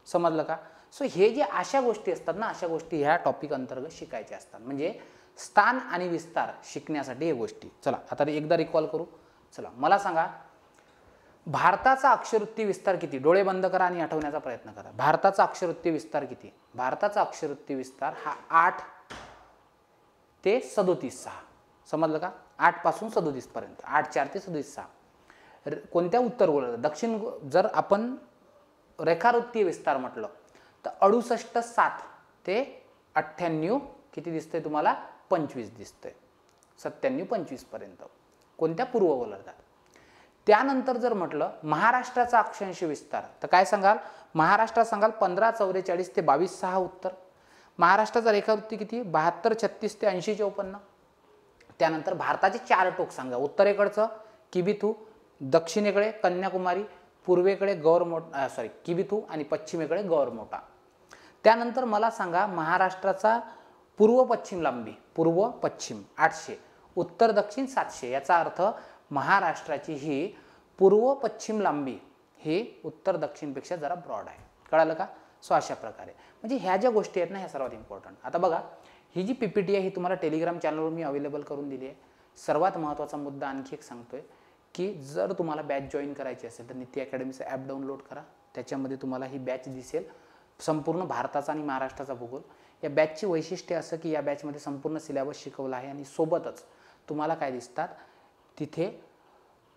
समजलं का? सो हे जे अशा गोष्टी असतात ना, अशा गोष्टी ह्या टॉपिक अंतर्गत शिकायच्या असतात. म्हणजे स्थान आणि विस्तार शिकण्यासाठी हे गोष्टी. चला आता एकदा रिकॉल करू. चला मला सांगा, भारताचा अक्षरवृत्ती विस्तार किती? डोळे बंद करा आणि आठवण्याचा प्रयत्न करा. भारताचा अक्षरवृत्ती विस्तार किती? भारताचा अक्षरवृत्ती विस्तार हा 8 ते 37.6. समजलं का? 8 पासून 37 पर्यंत, 8 4 ते 37.6. कोणत्या उत्तर गोलार्धात? दक्षिण. जर आपण रेखावृत्तीय विस्तार म्हटलं तर 68.7 ते 98 किती दिसतंय तुम्हाला? 25 दिसतंय, 97-25 पर्यंत. कोणत्या? पूर्व गोलार्धात. त्यानंतर जर म्हटलं महाराष्ट्राचा अक्षांश विस्तार तर काय सांगाल? महाराष्ट्रात सांगाल 1544 ते 22.6 उत्तर. महाराष्ट्राचा रेखावृत्ती किती? 72-36 ते 80-54. त्यानंतर भारताचे 4 टोक सांगा. उत्तरेकडचं किबिथू, दक्षिणेकडे कन्याकुमारी, पूर्वेकडे किबिथू, आणि पश्चिमेकडे गौरमोटा. त्यानंतर मला सांगा महाराष्ट्राचा पूर्व पश्चिम लांबी, पूर्व पश्चिम 800, उत्तर दक्षिण 700. याचा अर्थ महाराष्ट्राची ही पूर्व पश्चिम लांबी ही उत्तर दक्षिणपेक्षा जरा ब्रॉड आहे. कळालं का? सो अशा प्रकारे म्हणजे ह्या ज्या गोष्टी आहेत ना ह्या सर्वात इम्पॉर्टंट. आता बघा ही जी PPT आहे ही तुम्हाला टेलिग्राम चॅनलवर मी अवेलेबल करून दिली आहे. सर्वात महत्त्वाचा मुद्दा आणखी एक सांगतोय की जर तुम्हाला बॅच जॉईन करायची असेल तर नीती अकॅडमीचं ॲप डाउनलोड करा. त्याच्यामध्ये तुम्हाला ही बॅच दिसेल, संपूर्ण भारताचा आणि महाराष्ट्राचा भूगोल. या बॅचची वैशिष्ट्य असं की या बॅचमध्ये संपूर्ण सिलेबस शिकवला आहे आणि सोबतच तुम्हाला काय दिसतात तिथे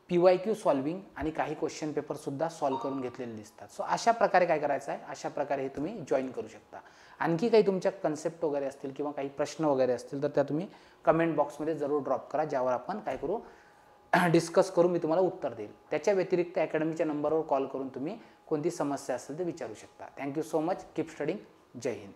PYQ सॉल्विंग आणि काही क्वेश्चन पेपरसुद्धा सॉल्व्ह करून घेतलेले दिसतात. सो अशा प्रकारे काय करायचं आहे, अशा प्रकारे हे तुम्ही जॉईन करू शकता. आणखी काही तुमच्या कन्सेप्ट वगैरे असतील किंवा काही प्रश्न वगैरे असतील तर त्या तुम्ही कमेंट बॉक्समध्ये जरूर ड्रॉप करा, ज्यावर आपण काय करू डिस्कस करू, मी तुम्हाला उत्तर देईल. त्याच्या व्यतिरिक्त अकॅडमीच्या नंबरवर कॉल करून तुम्ही कोणती समस्या असेल ते विचारू शकता. Thank you so much. Keep studying. जय हिंद.